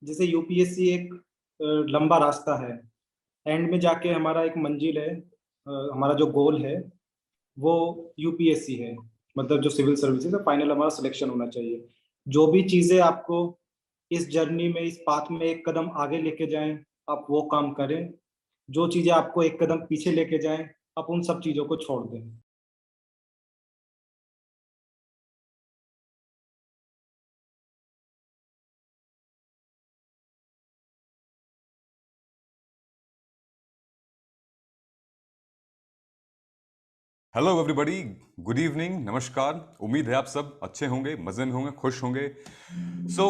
जैसे यूपीएससी एक लंबा रास्ता है। एंड में जाके हमारा एक मंजिल है, हमारा जो गोल है वो यूपीएससी है। मतलब जो सिविल सर्विसेज है, फाइनल हमारा सिलेक्शन होना चाहिए। जो भी चीजें आपको इस जर्नी में, इस पाथ में एक कदम आगे लेके जाएं, आप वो काम करें। जो चीजें आपको एक कदम पीछे लेके जाएं, आप उन सब चीजों को छोड़ दें। हेलो एवरीबॉडी, गुड इवनिंग, नमस्कार। उम्मीद है आप सब अच्छे होंगे, मजे में होंगे, खुश होंगे। So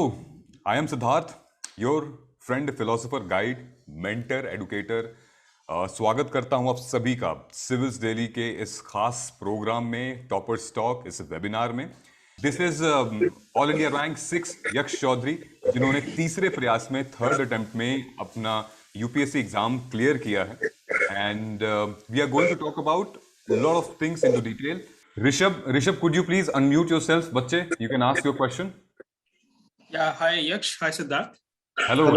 I am Siddharth, your friend, philosopher, guide, mentor, educator. स्वागत करता हूं आप सभी का सिविल्स डेली के इस खास प्रोग्राम में, टॉपर्स टॉक, इस वेबिनार में। This is all India rank 6 यक्ष चौधरी, जिन्होंने तीसरे प्रयास में, थर्ड अटेम्प्ट में अपना यूपीएससी एग्जाम क्लियर किया है। And we are going to talk about lot of things into detail. Rishabh, could you please unmute yourself, बच्चे? You can ask your question. Yeah, hi Yaksh, hi Siddharth. Hello.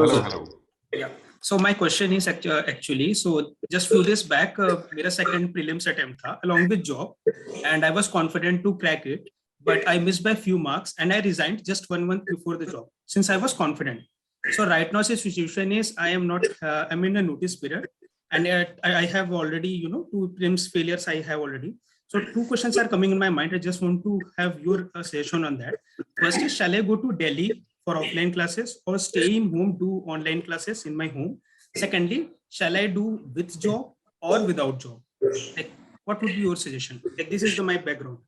Yeah. So my question is actually, so just few days back, मेरा second prelims attempt था along with job, and I was confident to crack it, but I missed by few marks, and I resigned just 1 month before the job since I was confident. So right now, the situation is I am not, I'm in a notice period, and I have already, 2 prelims failures I have already. So 2 questions are coming in my mind. I just want to have your suggestion on that. First is, shall I go to Delhi for offline classes or stay in home, do online classes in my home? Secondly, shall I do with job or without job? Like, what would be your suggestion? Like, this is my background.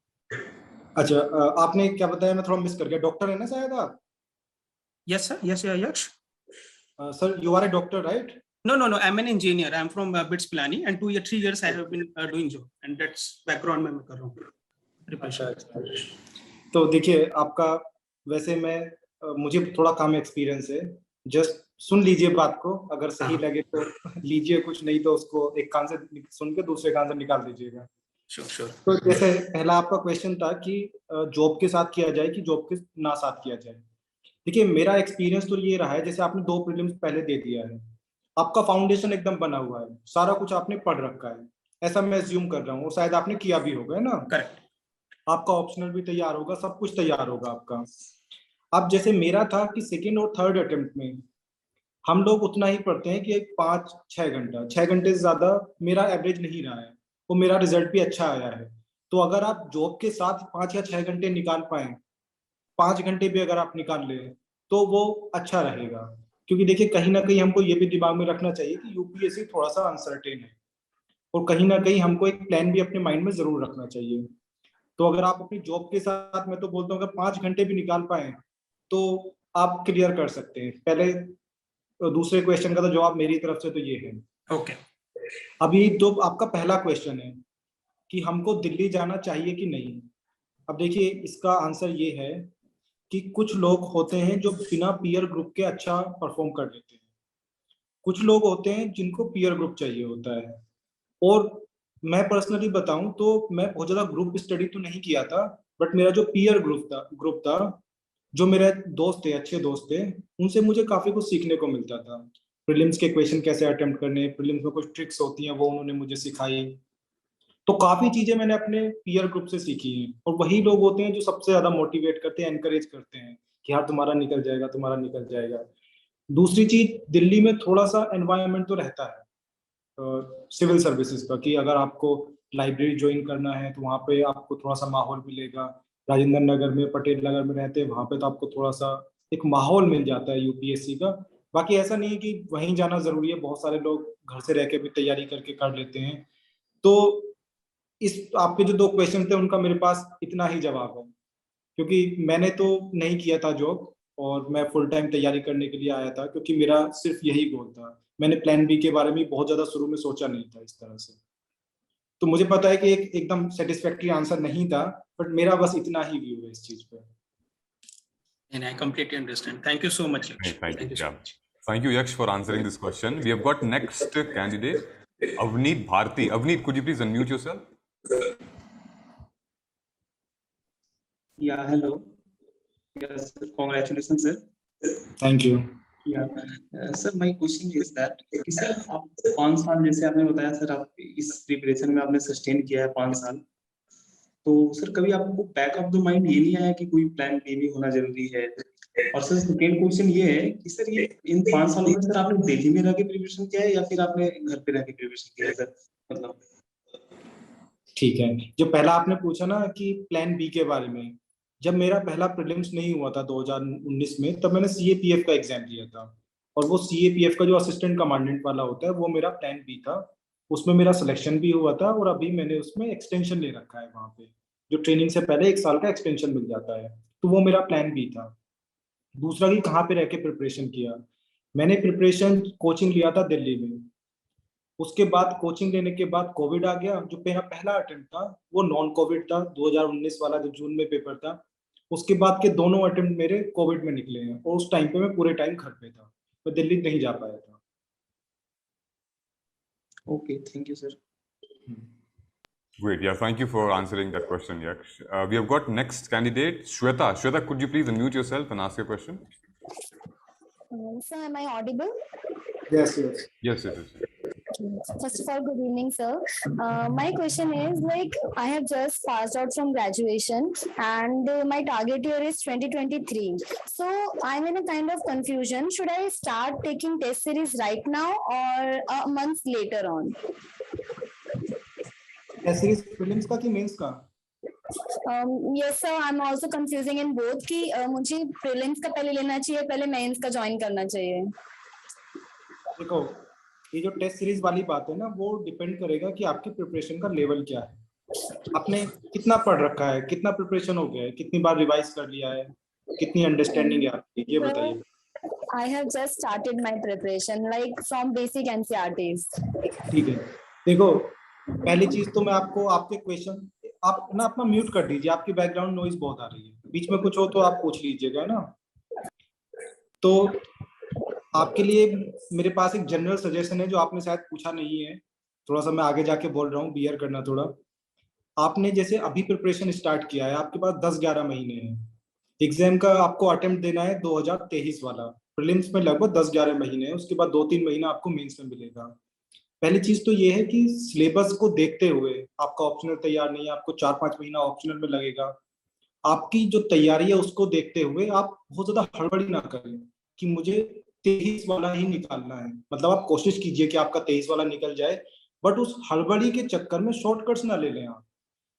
अच्छा, आपने क्या बताया? मैं थोड़ा miss कर गया। Doctor है ना शायद आप? Yes, sir. Yes, yeah, Yaksh. Sir, you are a doctor, right? No. I'm an engineer. I'm from BITS Planning, and 3 years I have been doing job, and that's background में मैं कर रहा हूँ। अच्छा। तो देखिए, आपका वैसे मुझे थोड़ा कम एक्सपीरियंस है। जस्ट सुन लीजिए बात को, अगर सही लगे तो लीजिए, कुछ नहीं तो उसको एक कान से सुन के दूसरे कान से निकाल दीजिएगा। Sure. तो जैसे पहला आपका क्वेश्चन था कि जॉब के साथ किया जाए कि जॉब के ना साथ किया जाए। देखिए, मेरा एक्सपीरियंस तो ये रहा है, जैसे आपने 2 प्रीलिम्स पहले दे दिया है, आपका फाउंडेशन एकदम बना हुआ है, सारा कुछ आपने पढ़ रखा है, ऐसा मैं अज्यूम कर रहा हूँ, और शायद आपने किया भी होगा, है ना? करेक्ट। आपका ऑप्शनल भी तैयार होगा, सब कुछ तैयार होगा आपका। अब जैसे मेरा था कि सेकेंड और थर्ड अटेम्प्ट में हम लोग उतना ही पढ़ते हैं कि 5-6 घंटा, 6 घंटे से ज्यादा मेरा एवरेज नहीं रहा है, वो मेरा रिजल्ट भी अच्छा आया है। तो अगर आप जॉब के साथ 5 या 6 घंटे निकाल पाए, 5 घंटे भी अगर आप निकाल ले, तो वो अच्छा रहेगा। क्योंकि देखिए, कहीं ना कहीं हमको ये भी दिमाग में रखना चाहिए कि यूपीएससी थोड़ा सा अनसर्टेन है, और कहीं ना कहीं हमको एक प्लान भी अपने माइंड में जरूर रखना चाहिए। तो अगर आप अपनी जॉब के साथ, मैं तो बोलता हूँ, अगर 5 घंटे भी निकाल पाए तो आप क्लियर कर सकते हैं। पहले दूसरे क्वेश्चन का तो जवाब मेरी तरफ से तो ये है। ओके। अभी तो आपका पहला क्वेश्चन है कि हमको दिल्ली जाना चाहिए कि नहीं। अब देखिए, इसका आंसर ये है कि कुछ लोग होते हैं जो बिना पीयर ग्रुप के अच्छा परफॉर्म कर लेते हैं, कुछ लोग होते हैं जिनको पीयर ग्रुप चाहिए होता है। और मैं पर्सनली बताऊं तो मैं बहुत ज्यादा ग्रुप स्टडी तो नहीं किया था, बट मेरा जो पीयर ग्रुप था, जो मेरे दोस्त थे, अच्छे दोस्त थे, उनसे मुझे काफी कुछ सीखने को मिलता था। प्रीलिम्स के क्वेश्चन कैसे अटेम्प्ट करने, प्रीलिम्स में कुछ ट्रिक्स होती हैं वो उन्होंने मुझे सिखाई। तो काफी चीजें मैंने अपने पीयर ग्रुप से सीखी हैं, और वही लोग होते हैं जो सबसे ज्यादा मोटिवेट करते हैं, एनकरेज करते हैं कि यार तुम्हारा निकल जाएगा, तुम्हारा निकल जाएगा। दूसरी चीज, दिल्ली में थोड़ा सा एनवायरनमेंट तो रहता है सिविल सर्विसेज का, कि अगर आपको लाइब्रेरी ज्वाइन करना है तो वहाँ पे आपको थोड़ा सा माहौल मिलेगा। राजेंद्र नगर में, पटेल नगर में रहते हैं, वहाँ पे तो आपको थोड़ा सा एक माहौल मिल जाता है यूपीएससी का। बाकी ऐसा नहीं है कि वहीं जाना जरूरी है, बहुत सारे लोग घर से रह के भी तैयारी करके कर लेते हैं। तो इस आपके जो 2 क्वेश्चन थे उनका मेरे पास इतना ही जवाब है, क्योंकि मैंने तो नहीं किया था जॉब, और मैं फुल टाइम तैयारी करने के लिए आया था, क्योंकि मेरा सिर्फ यही गोल था। मैंने प्लान बी के बारे में बहुत ज्यादा शुरू में सोचा नहीं था इस तरह से। तो मुझे पता है कि एकदम सेटिस्फैक्टरी आंसर नहीं था, बट मेरा बस इतना ही व्यू है इस चीज पे। And I completely understand. Thank you so much, Yaksh. Thank you so much. Thank you, Yaksh, for answering this question. We have got next candidate, Avneet Bharti. Avneet, could you please unmute yourself? Yeah, hello. Yes, congratulations, sir. Thank you. Sir my question is that कि sir आप 5 साल जैसे आपने बताया sir आप इस preparation में आपने सस्टेन किया है 5 साल, तो सर कभी आपको बैक ऑफ द माइंड ये नहीं आया कि कोई प्लान बी भी होना जरूरी है? और सर सेकेंड क्वेश्चन ये है कि सर ये इन 5 सालों में सर आपने दिल्ली में रह के प्रिपरेशन किया है या फिर आपने घर पे रह के प्रिपरेशन किया है सर? मतलब ठीक है, जो पहला आपने पूछा ना कि प्लान बी के बारे में, जब मेरा पहला प्रीलिम्स नहीं हुआ था 2019 में, तब मैंने सीएपीएफ का एग्जाम दिया था। और वो सीएपीएफ का जो असिस्टेंट कमांडेंट वाला होता है वो मेरा प्लान बी था। उसमें मेरा सिलेक्शन भी हुआ था और अभी मैंने उसमें एक्सटेंशन ले रखा है वहाँ पे, जो ट्रेनिंग से पहले 1 साल का एक्सटेंशन मिल जाता है। तो वो मेरा प्लान बी था। दूसरा कि कहाँ पे रह के प्रिपरेशन किया, मैंने प्रिपरेशन कोचिंग लिया था दिल्ली में। उसके बाद कोचिंग लेने के बाद कोविड आ गया। जो मेरा पहला अटेम्प्ट था वो नॉन कोविड था, 2019 वाला जो जून में पेपर था। उसके बाद के दोनों अटेम्प्ट मेरे कोविड में निकले हैं और उस टाइम पे मैं पूरे टाइम घर पे था, मैं दिल्ली नहीं जा पाया था। Okay, thank you sir. Great. Yeah, thank you for answering that question, Yaksh. We have got next candidate, Shweta. Shweta, could you please unmute yourself and ask your question? Sir, am I audible? Yes, yes. Yes, it is. First of all, good evening, sir. My question is like I have just passed out from graduation and my target year is 2023. So I'm in a kind of confusion. Should I start taking test series right now or a month later on? Test series prelims का कि mains का? Yes, sir. I'm also confusing in both कि मुझे prelims का पहले लेना चाहिए, पहले mains का ज्वाइन करना चाहिए। देखो, ये जो टेस्ट सीरीज वाली बात है ना, वो डिपेंड करेगा कि आपकी प्रिपरेशन का लेवल क्या है। आपने कितना पढ़ रखा है, कितना प्रिपरेशन हो गया है, कितनी बार रिवाइज कर लिया है, कितनी अंडरस्टैंडिंग है आपकी, ये बताइए। I have just started my preparation like from basic NCERTs. ठीक है, देखो पहली चीज तो मैं आपको आपके क्वेश्चन, आप ना अपना म्यूट कर दीजिए, आपकी बैकग्राउंड नॉइज बहुत आ रही है, बीच में कुछ हो तो आप पूछ लीजिएगा ना। तो आपके लिए मेरे पास एक जनरल सजेशन है जो आपने शायद पूछा नहीं है, थोड़ा सा मैं आगे जाके बोल रहा हूँ, बियर करना थोड़ा। आपने जैसे अभी प्रिपरेशन स्टार्ट किया है, आपके पास 10-11 महीने हैं। एग्जाम का आपको अटेम्प्ट देना है 2023 वाला, प्रीलिम्स में लगभग 10-11 महीने हैं, उसके बाद 2-3 महीना आपको मेंस में मिलेगा। पहली चीज तो ये है कि सिलेबस को देखते हुए, आपका ऑप्शनल तैयार नहीं है, आपको 4-5 महीना ऑप्शनल में लगेगा। आपकी जो तैयारी है उसको देखते हुए आप बहुत ज्यादा हड़बड़ी ना करें कि मुझे 23 वाला ही निकालना है। मतलब आप कोशिश कीजिए कि आपका 23 वाला निकल जाए, बट उस हड़बड़ी के चक्कर में शॉर्टकट्स ना ले लें आप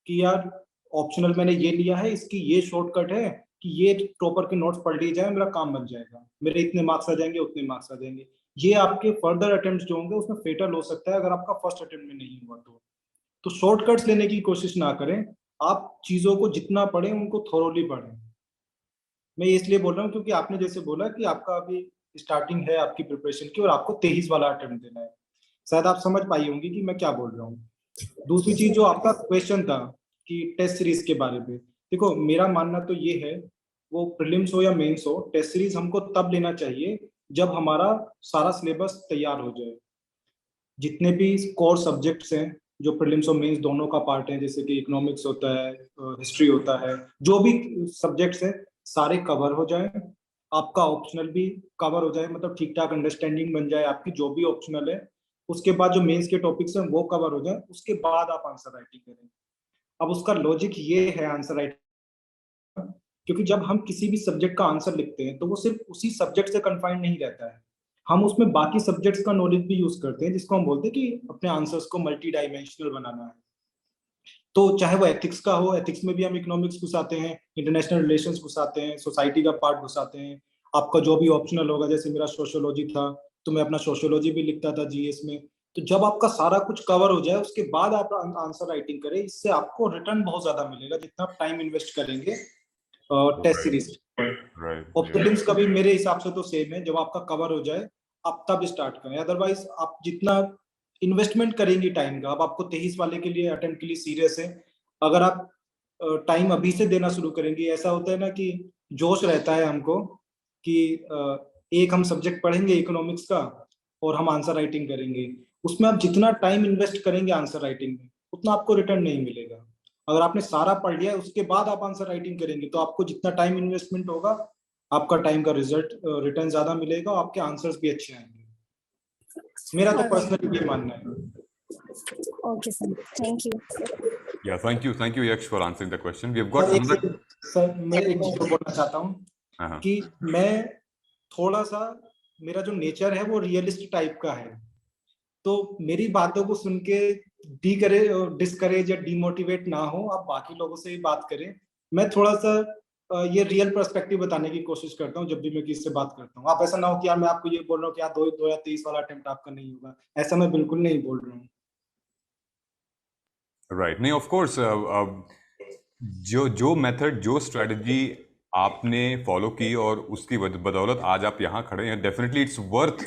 कि यार ऑप्शनल मैंने ये लिया है, इसकी ये शॉर्टकट है कि ये टॉपर के नोट्स पढ़ लिए जाए, मेरा काम बन जाएगा, मेरे इतने मार्क्स आ जाएंगे, उतने मार्क्स आ जाएंगे। ये आपके फर्दर अटेम्प्ट्स जो होंगे उसमें फेटल हो सकता है अगर आपका फर्स्ट अटेम्प्ट में नहीं हुआ तो शॉर्टकट्स लेने की कोशिश ना करें। आप चीजों को जितना पढ़ें उनको थोरोली पढ़ें। मैं इसलिए बोल रहा हूँ क्योंकि आपने जैसे बोला कि आपका अभी स्टार्टिंग है आपकी प्रिपरेशन की और आपको 23 वाला अटेम्प्ट देना है, शायद आप समझ पाई होंगी कि मैं क्या बोल रहा हूँ। दूसरी चीज जो आपका क्वेश्चन था कि टेस्ट सीरीज के बारे में, देखो मेरा मानना तो ये है, वो प्रीलिम्स हो या मेंस हो, टेस्ट सीरीज हमको तब लेना चाहिए जब हमारा सारा सिलेबस तैयार हो जाए। जितने भी कोर सब्जेक्ट्स हैं जो प्रीलिम्स और मेंस दोनों का पार्ट है, जैसे कि इकोनॉमिक्स होता है, हिस्ट्री होता है, जो भी सब्जेक्ट्स हैं सारे कवर हो जाए, आपका ऑप्शनल भी कवर हो जाए, मतलब ठीक ठाक अंडरस्टैंडिंग बन जाए आपकी जो भी ऑप्शनल है। उसके बाद जो मेंस के टॉपिक्स हैं वो कवर हो जाए, उसके बाद आप आंसर राइटिंग करें। अब उसका लॉजिक ये है आंसर राइटिंग, क्योंकि जब हम किसी भी सब्जेक्ट का आंसर लिखते हैं तो वो सिर्फ उसी सब्जेक्ट से कन्फाइंड नहीं रहता है, हम उसमें बाकी सब्जेक्ट्स का नॉलेज भी यूज करते हैं, जिसको हम बोलते हैं कि अपने आंसर्स को मल्टी डायमेंशनल बनाना है। तो चाहे वो एथिक्स का हो, एथिक्स में भी हम इकोनॉमिक्स घुसाते हैं, इंटरनेशनल रिलेशंस घुसाते हैं, सोसाइटी का पार्ट घुसाते हैं। आपका जो भी ऑप्शनल होगा, जैसे मेरा सोशियोलॉजी था तो मैं अपना सोशियोलॉजी भी लिखता था जीएस में। तो जब आपका सारा कुछ कवर हो जाए उसके बाद आप आंसर राइटिंग करें, इससे आपको रिटर्न बहुत ज्यादा मिलेगा जितना आप टाइम इन्वेस्ट करेंगे टेस्ट सीरीज। और प्रीलिम्स का भी मेरे हिसाब से तो सेम है, जब आपका कवर हो जाए आप तब स्टार्ट करें, अदरवाइज आप जितना इन्वेस्टमेंट करेंगे टाइम का, अब आपको 23 वाले के लिए अटेम्प्ट के लिए सीरियस है, अगर आप टाइम अभी से देना शुरू करेंगे, ऐसा होता है ना कि जोश रहता है हमको कि एक हम सब्जेक्ट पढ़ेंगे इकोनॉमिक्स का और हम आंसर राइटिंग करेंगे, उसमें आप जितना टाइम इन्वेस्ट करेंगे आंसर राइटिंग में उतना आपको रिटर्न नहीं मिलेगा। अगर आपने सारा पढ़ लिया उसके बाद आप आंसर राइटिंग करेंगे तो आपको जितना टाइम इन्वेस्टमेंट होगा आपका टाइम का रिजल्ट रिटर्न ज्यादा मिलेगा और आपके आंसर्स भी अच्छे आएंगे। मेरा तो पर्सनली ये मानना है। Okay, sir. Thank you. Yeah, thank you, Yaksh, for answering the question. We have got sir, another. Sir मैं एक चीज और बोलना चाहता हूँ हाँ, कि मैं थोड़ा सा, मेरा जो नेचर है वो रियलिस्ट टाइप का है, तो मेरी बातों को सुन के डिस्करेज या डिमोटिवेट ना हो, आप बाकी लोगों से ही बात करें। मैं थोड़ा सा ये रियल पर्सपेक्टिव बताने की कोशिश करता हूँ जब भी मैं किसी से बात करता हूँ। आप ऐसा ना हो कि यार मैं आपको ये बोल रहा हूँ कि यार 2023 वाला अटेम्प्ट आपका नहीं होगा, ऐसा मैं बिल्कुल नहीं बोल रहा हूँ। राइट, नहीं ऑफ कोर्स, जो मेथड, जो स्ट्रेटजी आपने फॉलो की और उसकी बदौलत आज आप यहाँ खड़े हैं, definitely it's worth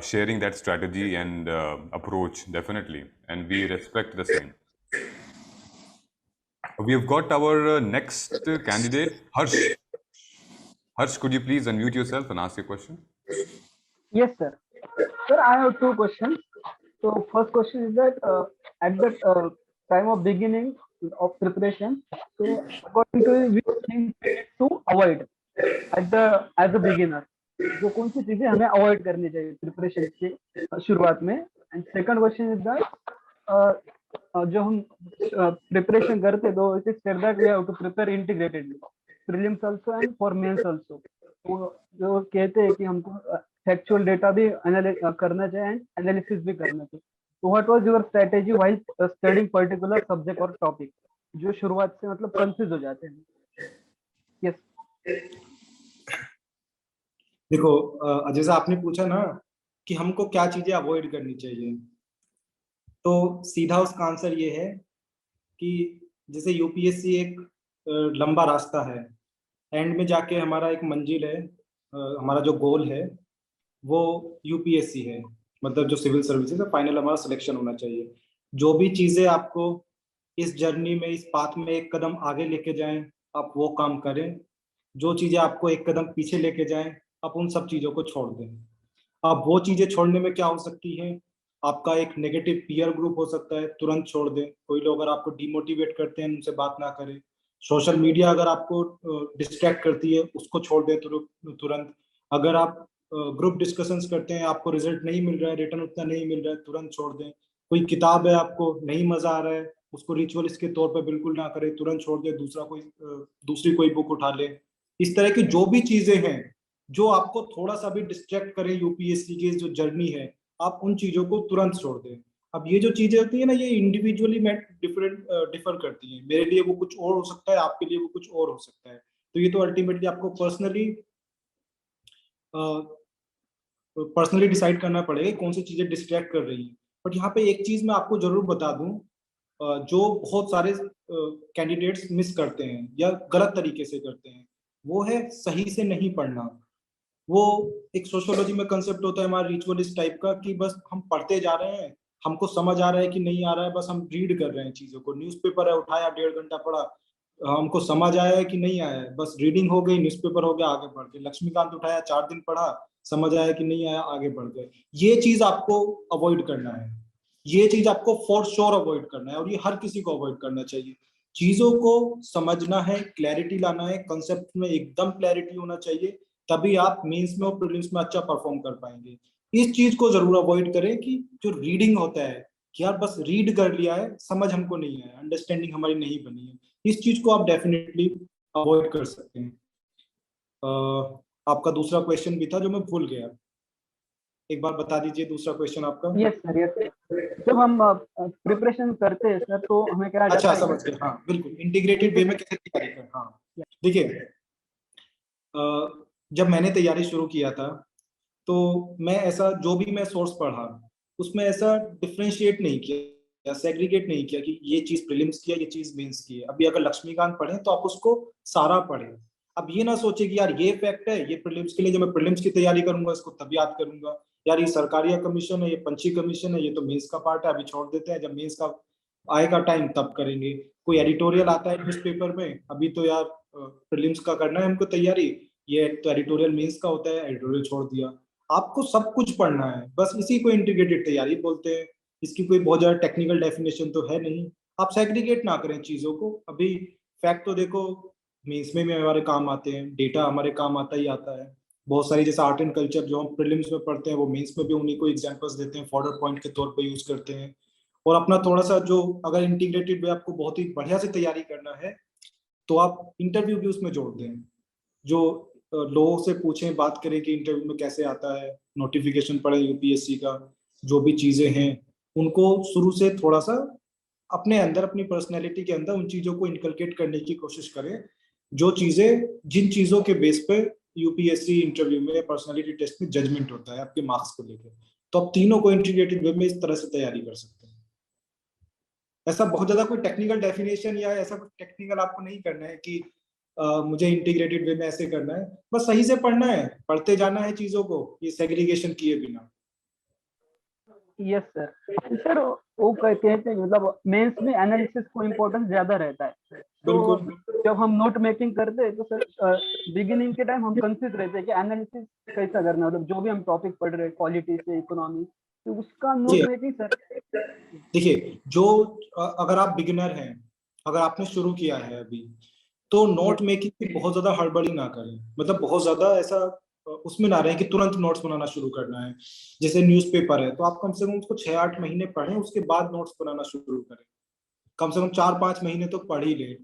sharing that strategy and approach, definitely, and we respect the same. We have got our next candidate, Harsh. Harsh, could you please unmute yourself and ask your question? Yes, sir. Sir, I have two questions. So first question is that at the time of beginning of preparation, so according to you, which things to avoid as a beginner, जो कौन सी चीजें हमें avoid करनी चाहिए preparation के शुरुआत में। And second question is that जो हम प्रिपरेशन करते तो it is said that we have to prepare integratedly prelims also and for mains also. तो जो कहते हैं कि हमको फैक्चुअल डेटा भी करना चाहिए एंड एनालिसिस भी करना चाहिए। तो what was your strategy while studying particular subject और टॉपिक, जो शुरुआत से मतलब कंफ्यूज हो जाते हैं। यस देखो, जैसा आपने पूछा ना कि हमको क्या चीजें अवॉइड करनी चाहिए, तो सीधा उसका आंसर ये है कि जैसे यूपीएससी एक लंबा रास्ता है, एंड में जाके हमारा एक मंजिल है, हमारा जो गोल है वो यूपीएससी है, मतलब जो सिविल सर्विसेज है, फाइनल हमारा सिलेक्शन होना चाहिए। जो भी चीजें आपको इस जर्नी में, इस पाथ में एक कदम आगे लेके जाएं, आप वो काम करें। जो चीजें आपको एक कदम पीछे लेके जाएं, आप उन सब चीजों को छोड़ दें। अब वो चीजें छोड़ने में क्या हो सकती है, आपका एक नेगेटिव पीयर ग्रुप हो सकता है, तुरंत छोड़ दें। कोई लोग अगर आपको डिमोटिवेट करते हैं, उनसे बात ना करें। सोशल मीडिया अगर आपको डिस्ट्रैक्ट करती है, उसको छोड़ दें तुरंत। अगर आप ग्रुप डिस्कशंस करते हैं, आपको रिजल्ट नहीं मिल रहा है, रिटर्न उतना नहीं मिल रहा है, तुरंत छोड़ दें। कोई किताब है, आपको नहीं मजा आ रहा है, उसको रिचुअल्स के तौर पर बिल्कुल ना करें, तुरंत छोड़ दें, दूसरी कोई बुक उठा ले। इस तरह की जो भी चीजें हैं जो आपको थोड़ा सा भी डिस्ट्रैक्ट करे यूपीएससी की जो जर्नी है, आप उन चीजों को तुरंत छोड़ दें। अब ये जो चीजें होती है ना, ये इंडिविजुअली डिफर करती हैं। मेरे लिए वो कुछ और हो सकता है, आपके लिए वो कुछ और हो सकता है। तो ये तो अल्टीमेटली आपको पर्सनली डिसाइड करना पड़ेगा कौन सी चीजें डिस्ट्रैक्ट कर रही हैं। बट यहाँ पे एक चीज मैं आपको जरूर बता दूं, जो बहुत सारे कैंडिडेट्स मिस करते हैं या गलत तरीके से करते हैं, वो है सही से नहीं पढ़ना। वो एक सोशियोलॉजी में कंसेप्ट होता है हमारा रिचुअलिस्ट टाइप का, कि बस हम पढ़ते जा रहे हैं, हमको समझ आ रहा है कि नहीं आ रहा है, बस हम रीड कर रहे हैं चीजों को। न्यूज़पेपर है, उठाया 1.5 घंटा पढ़ा, हमको समझ आया है कि नहीं आया है, बस रीडिंग हो गई, न्यूज़पेपर हो गया, आगे बढ़ गए। लक्ष्मीकांत उठाया, 4 दिन पढ़ा, समझ आया कि नहीं आया, आगे बढ़ गए। ये चीज आपको अवॉइड करना है, ये चीज आपको फॉर श्योर अवॉइड करना है, और ये हर किसी को अवॉइड करना चाहिए। चीजों को समझना है, क्लैरिटी लाना है, कंसेप्ट में एकदम क्लैरिटी होना चाहिए, तभी आप मेंस में और प्रीलिम्स में अच्छा परफॉर्म कर पाएंगे। इस चीज को जरूर अवॉइड करें कि जो रीडिंग होता है कि यार बस रीड कर लिया है, समझ हमको नहीं आया, अंडरस्टैंडिंग हमारी नहीं बनी है, इस चीज को आप डेफिनेटली अवॉइड कर सकते हैं। आपका दूसरा क्वेश्चन भी था जो मैं भूल गया, एक बार बता दीजिए दूसरा क्वेश्चन आपका। Yes sir, yes. जब हम प्रिपरेशन करते हैं सर, तो हमें क्या अच्छा, समझ गए, हाँ बिल्कुल, इंटीग्रेटेड वे में कैसे तैयारी करें। हाँ देखिए, जब मैंने तैयारी शुरू किया था, तो मैं ऐसा जो भी मैं सोर्स पढ़ा, उसमें ऐसा डिफ्रेंशिएट नहीं किया, सेग्रीगेट नहीं किया कि ये चीज प्रीलिम्स की है, ये चीज मेंस की है। अभी अगर लक्ष्मीकांत पढ़े तो आप उसको सारा पढ़े। अब ये ना सोचे कि यार ये फैक्ट है, ये प्रीलिम्स के लिए, जब मैं प्रीलिम्स की तैयारी करूंगा इसको तब याद करूंगा, यार ये सरकारी कमीशन है, ये पंची कमीशन है, ये तो मेंस का पार्ट है, अभी छोड़ देते हैं, जब मेंस का आएगा टाइम तब करेंगे। कोई एडिटोरियल आता है न्यूज़पेपर में, अभी तो यार प्रीलिम्स का करना है हमको तैयारी, ये तो एडिटोरियल मेंस का होता है, एडिटोरियल छोड़ दिया। आपको सब कुछ पढ़ना है, बस इसी को इंटीग्रेटेड तैयारी बोलते हैं। इसकी कोई बहुत ज्यादा टेक्निकल डेफिनेशन तो है नहीं। आप सेग्रीगेट ना करें चीजों को। अभी फैक्ट तो देखो, मेंस में भी हमारे काम आते हैं, डेटा हमारे काम आता ही आता है। बहुत सारी जैसे आर्ट एंड कल्चर जो हम प्रीलिम्स में पढ़ते हैं वो मेंस में भी उन्हीं को एग्जांपल्स देते हैं, फॉरवर्ड पॉइंट के तौर पे यूज करते हैं। और अपना थोड़ा सा जो अगर इंटीग्रेटेड वे आपको बहुत ही बढ़िया से तैयारी करना है तो आप इंटरव्यू भी उसमें जोड़ दें, जो लोगों से पूछें, बात करें कि इंटरव्यू में कैसे आता है, नोटिफिकेशन पढ़े यूपीएससी का, जो भी चीजें हैं उनको शुरू से थोड़ा सा अपने अंदर, अपनी पर्सनैलिटी के अंदर उन चीजों को इनकलकेट करने की कोशिश करें, जो चीजें, जिन चीजों के बेस पे यूपीएससी इंटरव्यू में, पर्सनैलिटी टेस्ट में जजमेंट होता है आपके मार्क्स को लेकर। तो आप तीनों को इंटीग्रेटेड वे में इस तरह से तैयारी कर सकते हैं। ऐसा बहुत ज्यादा कोई टेक्निकल डेफिनेशन या ऐसा कुछ टेक्निकल आपको नहीं करना है कि मुझे इंटीग्रेटेड वे में ऐसे करना है, बस सही से पढ़ना है, पढ़ते जाना है चीजों को, ये सेग्रीगेशन किए बिना। Yes sir. सर वो कहते हैं कि मतलब मेंस में एनालिसिस को इम्पोर्टेंस ज्यादा रहता है, तो बिल्कुल। जब हम नोट मेकिंग करते हैं तो सर बिगिनिंग के टाइम हम कंफ्यूज रहते हैं कि एनालिसिस कैसा करना, मतलब जो भी हम टॉपिक पढ़ रहे हैं पॉलिटी से इकोनॉमी, तो उसका नोट मेकिंग सर। देखिए, जो अगर आप बिगिनर हैं, अगर आपने शुरू किया है अभी, तो नोट मेकिंग की बहुत ज्यादा हड़बड़ी ना करें, मतलब बहुत ज्यादा ऐसा उसमें ना रहे कि तुरंत नोट्स बनाना शुरू करना है। जैसे न्यूज़पेपर है तो आप कम से कम उसको 6-8 महीने पढ़ें, उसके बाद नोट्स बनाना शुरू करें। कम से कम 4-5 महीने तो पढ़ ही ले।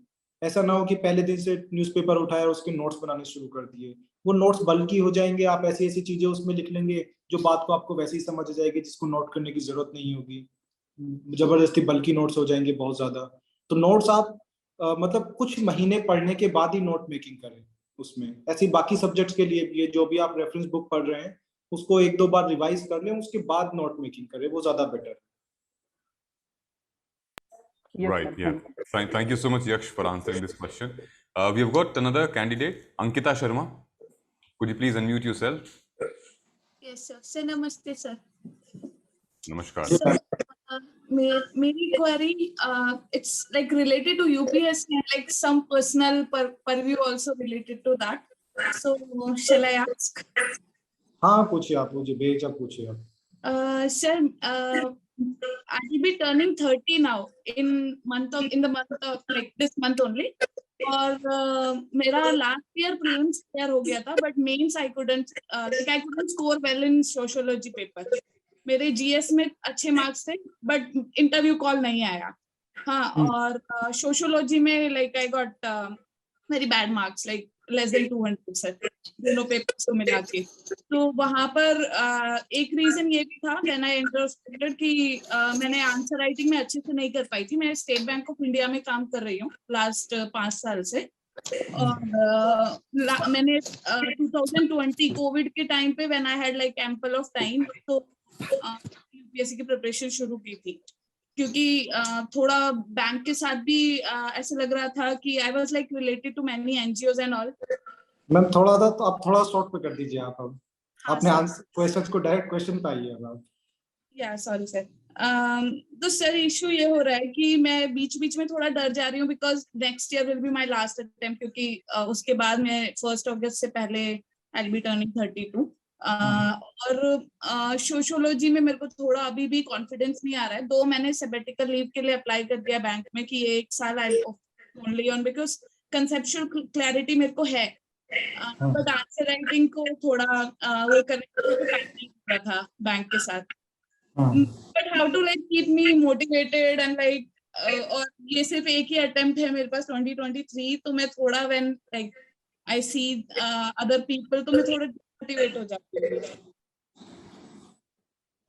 ऐसा ना हो कि पहले दिन से न्यूज़पेपर उठाया और उसके नोट्स बनाने शुरू कर दिए। वो नोट्स बल्कि हो जाएंगे, आप ऐसी ऐसी चीजें उसमें लिख लेंगे जो बात को आपको वैसे ही समझ आ जाएगी, जिसको नोट करने की जरूरत नहीं होगी। जबरदस्ती बल्कि नोट्स हो जाएंगे बहुत ज्यादा। तो नोट्स आप मतलब कुछ महीने पढ़ने के बाद ही नोट मेकिंग करें उसमें। ऐसी बाकी सब्जेक्ट्स के लिए भी है, जो भी आप रेफरेंस बुक पढ़ रहे हैं उसको 1-2 बार रिवाइज कर लें, उसके बाद नोट मेकिंग करें, वो ज्यादा बेटर है। Yes, Right, sir. yeah. Thank you so much, Yaksh, for answering this question. We have got another candidate, Ankita Sharma. Could you please unmute yourself? Yes, sir. Sir, namaste, sir. Namaskar. Sir, मेरी query, it's like related to UPSC, like some personal purview also related to that. So, shall I ask? हाँ पूछिए, आप मुझे बेझिझक पूछिए आप। Sir, I will be turning 30 now in the month of like this month only. और मेरा last year prelims clear हो गया था, but mains I couldn't score well in sociology paper. मेरे जीएस में अच्छे मार्क्स थे बट इंटरव्यू कॉल नहीं आया। हाँ, और सोशियोलॉजी में like I got very bad marks, like less than 200 sir, दोनों पेपर्स को मिला के। तो वहां पर एक रीजन ये भी था व्हेन आई इंटरेस्टेड कि मैंने आंसर राइटिंग में अच्छे से नहीं कर पाई थी। मैं स्टेट बैंक ऑफ इंडिया में काम कर रही हूँ लास्ट 5 साल से, और मैंने 2020 कोविड के टाइम पे when I had like ample of time, तो यूपीएससी की प्रिपरेशन शुरू की थी, क्योंकि थोड़ा बैंक के साथ भी ऐसा लग रहा था कि I was like related to many NGOs and all. Ma'am थोड़ा सा तो आप थोड़ा शॉर्ट पे कर दीजिए आप। अब हाँ, आपने आंसर क्वेश्चंस को डायरेक्ट क्वेश्चन पे आइए अब आप। या सॉरी सर। तो सर इशू ये हो रहा है कि मैं बीच बीच में थोड़ा डर जा रही हूँ, because next year will be my last attempt, क्योंकि उसके बाद मैं 1 अगस्त से पहले आई विल बी टर्निंग 32। और सोशियोलॉजी में मेरे को थोड़ा अभी भी कॉन्फिडेंस नहीं आ रहा है, दो मैंने सैबेटिकल लीव के लिए अप्लाई कर दिया बैंक में कि 1 साल I only on, because conceptual clarity मेरे को है, बट आंसर राइटिंग को थोड़ा वो करने को टाइम नहीं मिला था बैंक के साथ। But how to like keep me motivated and like, और ये सिर्फ एक ही अटेम्प्ट है मेरे पास 2023, तो मैं थोड़ा when like I see other people तो मैं थोड़ा मोटिवेट हो जाती हूँ,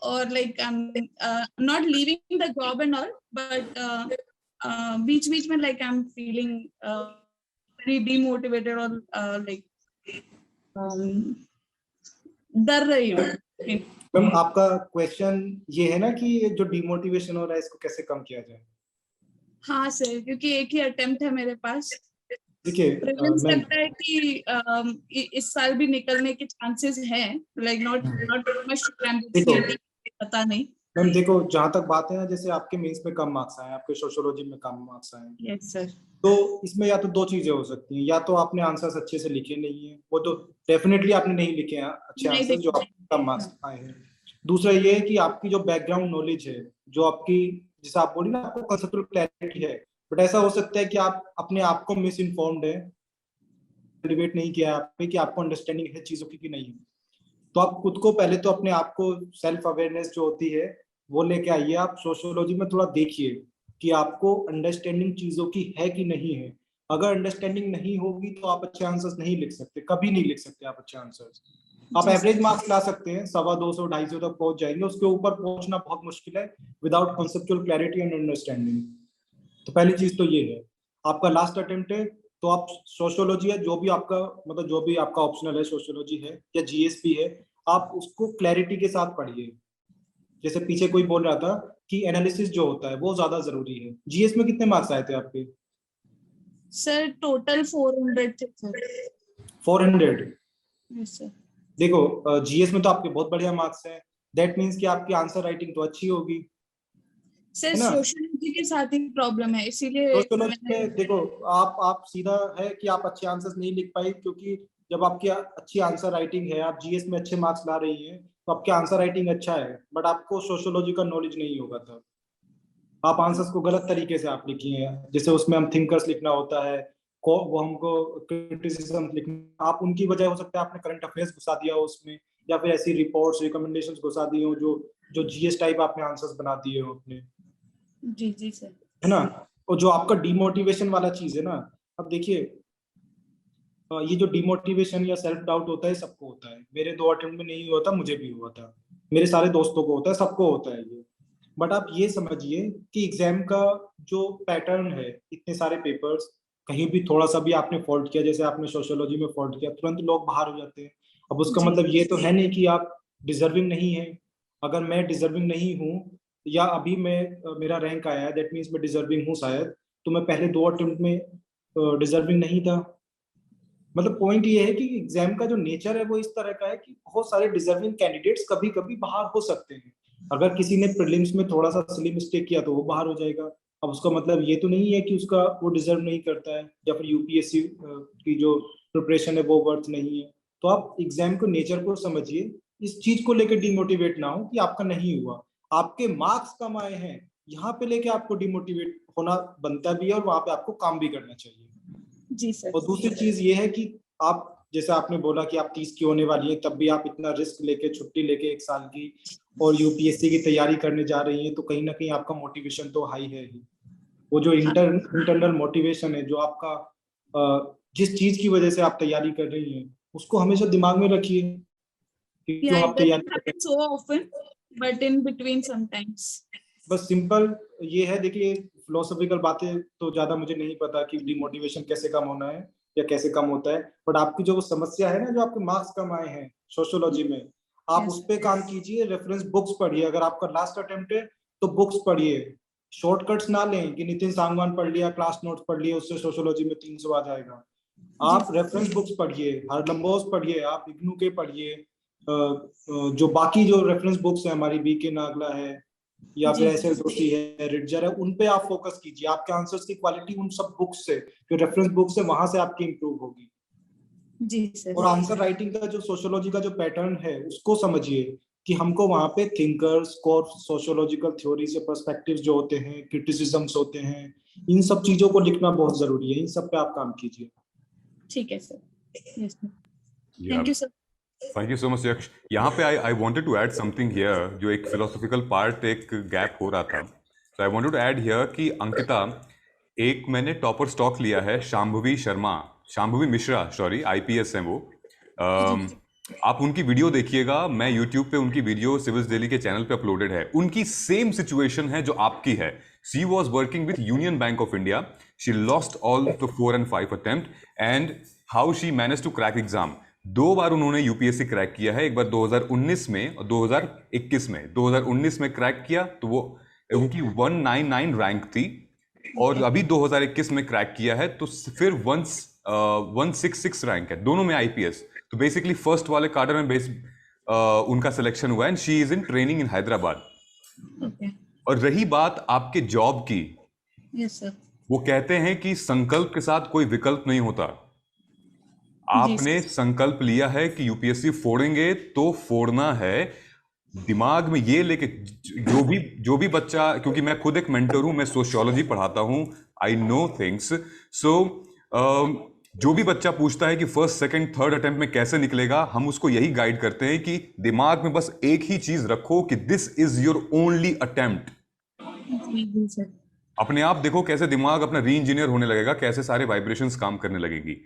और like I am not leaving the job and all, but बीच बीच में like I am feeling very demotivated और लाइक डर रही हूँ। मैम आपका क्वेश्चन ये है ना कि जो डिमोटिवेशन हो रहा है इसको कैसे कम किया जाए? हाँ सर, क्योंकि एक ही अटेम्प्ट है मेरे पास। देखिए लगता है कि इस साल भी निकलने के चांसेस हैं, लाइक नॉट मच पता नहीं। मैम देखो, जहाँ तक बात है ना, जैसे आपके मेंस में कम मार्क्स आए, आपके सोशियोलॉजी में कम मार्क्स आए, यस सर, तो इसमें या तो दो चीजें हो सकती हैं, या तो आपने आंसर्स अच्छे से लिखे नहीं है, वो तो डेफिनेटली आपने नहीं लिखे हैं अच्छे आंसर्स जो आपको कम मार्क्स आए हैं। दूसरा ये है कि आपकी जो बैकग्राउंड नॉलेज है, जो आपकी, जैसे आप बोली ना आपको कंसेप्चुअल क्लैरिटी है, बट ऐसा हो सकता है कि आप अपने आप को मिस इन्फॉर्म्ड है, एलिवेट नहीं किया है आप पे कि आपको अंडरस्टैंडिंग है चीजों की कि नहीं है। तो आप खुद को पहले तो अपने आप को सेल्फ अवेयरनेस जो होती है वो लेके आइए। आप सोशियोलॉजी में थोड़ा देखिए कि आपको अंडरस्टैंडिंग चीजों की है कि नहीं है। अगर अंडरस्टैंडिंग नहीं होगी तो आप अच्छे आंसर्स नहीं लिख सकते, कभी नहीं लिख सकते आप अच्छे आंसर्स। आप एवरेज मार्क्स ला सकते हैं, 250 250 तक पहुंच जाएंगे, उसके ऊपर पहुंचना बहुत मुश्किल है without conceptual clarity and understanding. तो पहली चीज तो ये है। आपका लास्ट अटेम्प्ट है तो आप सोशियोलॉजी है, जो भी आपका मतलब जो भी आपका ऑप्शनल है, सोशियोलॉजी है या जीएसपी है, आप उसको क्लैरिटी के साथ पढ़िए। जैसे पीछे कोई बोल रहा था कि एनालिसिस जो होता है वो ज्यादा जरूरी है। जीएस में कितने मार्क्स आए थे आपके? सर टोटल 400 थे सर। 400? Yes sir. देखो जीएस में तो आपके बहुत बढ़िया मार्क्स हैं, दैट मीन्स कि आपकी आंसर राइटिंग तो अच्छी होगी, सर है ना? सोशियोलॉजी के साथ ही प्रॉब्लम है, इसीलिए सोशियोलॉजी में देखो आप सीधा है कि आप अच्छे आंसर्स नहीं लिख पाई, क्योंकि जब आपकी अच्छी आंसर राइटिंग है, आप जीएस में अच्छे मार्क्स ला रही हैं, तो आपके आंसर राइटिंग अच्छा है, बट आपको सोशियोलॉजी का नॉलेज नहीं होगा तब आप आंसर्स को गलत तरीके से आप लिखिए। जैसे उसमें हम थिंकर्स लिखना होता है, वो हमको क्रिटिसिज्म लिखना, आप उनकी वजह हो सकता है आपने करंट अफेयर्स घुसा दिया हो उसमें, या फिर ऐसी रिपोर्ट्स रिकमेंडेशंस घुसा दी हो जो जीएस टाइप आपने आंसर्स बना दिए हो अपने, जी जी सर, है ना? और जो आपका डिमोटिवेशन वाला चीज है ना, अब देखिए ये जो डिमोटिवेशन या सेल्फ डाउट होता है सबको होता है। मेरे 2 अटेम्प्ट में नहीं हुआ था, मुझे भी हुआ था, मेरे सारे दोस्तों को होता है, सबको होता है ये। बट आप ये समझिए कि एग्जाम का जो पैटर्न है, इतने सारे पेपर्स, कहीं भी थोड़ा सा भी आपने फॉल्ट किया, जैसे आपने सोशियोलॉजी में फॉल्ट किया, तुरंत लोग बाहर हो जाते हैं। अब उसका जी। मतलब ये तो है नहीं कि आप डिजर्विंग नहीं है। अगर मैं डिजर्विंग नहीं हूँ या अभी मेरा रैंक आया है, दैट मीन्स मैं डिजर्विंग हूँ शायद, तो मैं पहले 2 अटेम्प्ट में डिजर्विंग नहीं था। मतलब पॉइंट ये है कि एग्जाम का जो नेचर है वो इस तरह का है कि बहुत सारे डिजर्विंग कैंडिडेट्स कभी कभी बाहर हो सकते हैं। अगर किसी ने प्रीलिम्स में थोड़ा सा सिली मिस्टेक किया तो वो बाहर हो जाएगा। अब उसका मतलब ये तो नहीं है कि उसका वो डिजर्व नहीं करता है, या फिर यूपीएससी की जो प्रिपरेशन है वो वर्थ नहीं है। तो आप एग्जाम को नेचर को समझिए, इस चीज को लेकर डिमोटिवेट ना हो कि आपका नहीं हुआ। आपके मार्क्स कम आए हैं, यहाँ पे लेके आपको डिमोटिवेट होना बनता भी है, और वहां पे आपको काम भी करना चाहिए। जी सर। और दूसरी चीज ये है कि आप जैसे आपने बोला कि आप 30 की होने वाली है, तब भी आप इतना रिस्क लेके छुट्टी लेके 1 साल की और यूपीएससी की तैयारी करने जा रही है, तो कहीं ना कहीं आपका मोटिवेशन तो हाई है ही। वो जो इंटरनल मोटिवेशन है, जो आपका जिस चीज की वजह से आप तैयारी कर रही हैं, उसको हमेशा दिमाग में रखिए कि क्यों आप तैयारी कर रही हैं। So often, but in between sometimes. बस सिंपल ये है, देखिए फिलोसॉफिकल बातें तो ज्यादा मुझे नहीं पता कि डिमोटिवेशन कैसे कम होना है या कैसे कम होता है, बट आपकी जो समस्या है ना, जो आपके मार्क्स कम आए हैं सोशियोलॉजी में, आप Yes. उस पे काम कीजिए। रेफरेंस बुक्स पढ़िए, अगर आपका लास्ट अटेम्प्ट है तो बुक्स पढ़िए। शॉर्टकट्स ना लें कि नितिन सांगवान पढ़ लिया, क्लास नोट्स पढ़ लिए, उससे सोशियोलॉजी में 300 आ जाएगा। आप रेफरेंस बुक्स पढ़िए, हरलंबोस पढ़िए, आप इग्नू के पढ़िए, जो बाकी जो रेफरेंस बुक्स है हमारी, बीके नागला है या फिर एसएल जोशी है, रिडजर है, उन पे आप फोकस कीजिए। आपके आंसर्स की क्वालिटी उन सब बुक्स से, जो रेफरेंस बुक्स है, वहां से आपकी इंप्रूव होगी। जी सर। और आंसर राइटिंग का जो सोशियोलॉजी का जो पैटर्न है उसको समझिए कि हमको वहां पे थिंकर्स, कोर सोशियोलॉजिकल थ्योरीज या पर्सपेक्टिव्स जो होते हैं, क्रिटिसिज्म्स होते हैं, इन सब चीजों को लिखना बहुत जरूरी है। इन सब पे आप काम कीजिए। ठीक है sir. Yes sir. Yeah. Thank you sir. Thank you so much Yaksh. यहाँ पे I wanted to add something here, जो एक फिलोसॉफिकल पार्ट, एक गैप हो रहा था, so I wanted to add here कि अंकिता, एक मैंने टॉपर स्टॉक लिया है, शांभवी मिश्रा, सॉरी, आईपीएस हैं वो। आप उनकी वीडियो देखिएगा, मैं यूट्यूब पे उनकी वीडियो सिविल्स डेली के चैनल पे अपलोडेड है। उनकी सेम सिचुएशन है जो आपकी है। She was working with Union Bank of India, she lost all the 4 and 5 attempt, and how she manage to crack exam. 2 बार उन्होंने यूपीएससी क्रैक किया है, एक बार 2019 में और 2021 में। 2019 में क्रैक किया तो वो उनकी 199 रैंक थी, और अभी 2021 में क्रैक किया है तो फिर 166 रैंक है, दोनों में आईपीएस। तो बेसिकली फर्स्ट वाले कार्डर में उनका सिलेक्शन हुआ, and she is in training in Hyderabad. Okay. और रही बात आपके जॉब की, यस सर। वो कहते हैं कि संकल्प के साथ कोई विकल्प नहीं होता। आपने संकल्प लिया है कि यूपीएससी फोड़ेंगे तो फोड़ना है। दिमाग में ये लेके जो भी बच्चा, क्योंकि मैं खुद एक मेंटर हूं, मैं सोशियोलॉजी पढ़ाता हूं, आई नो थिंग्स, सो जो भी बच्चा पूछता है कि फर्स्ट सेकंड थर्ड अटेम्प्ट में कैसे निकलेगा, हम उसको यही गाइड करते हैं कि दिमाग में बस एक ही चीज रखो कि this is your only attempt. जी सर। अपने आप देखो कैसे दिमाग अपना री इंजीनियर होने लगेगा, कैसे सारे वाइब्रेशंस काम करने लगेगी।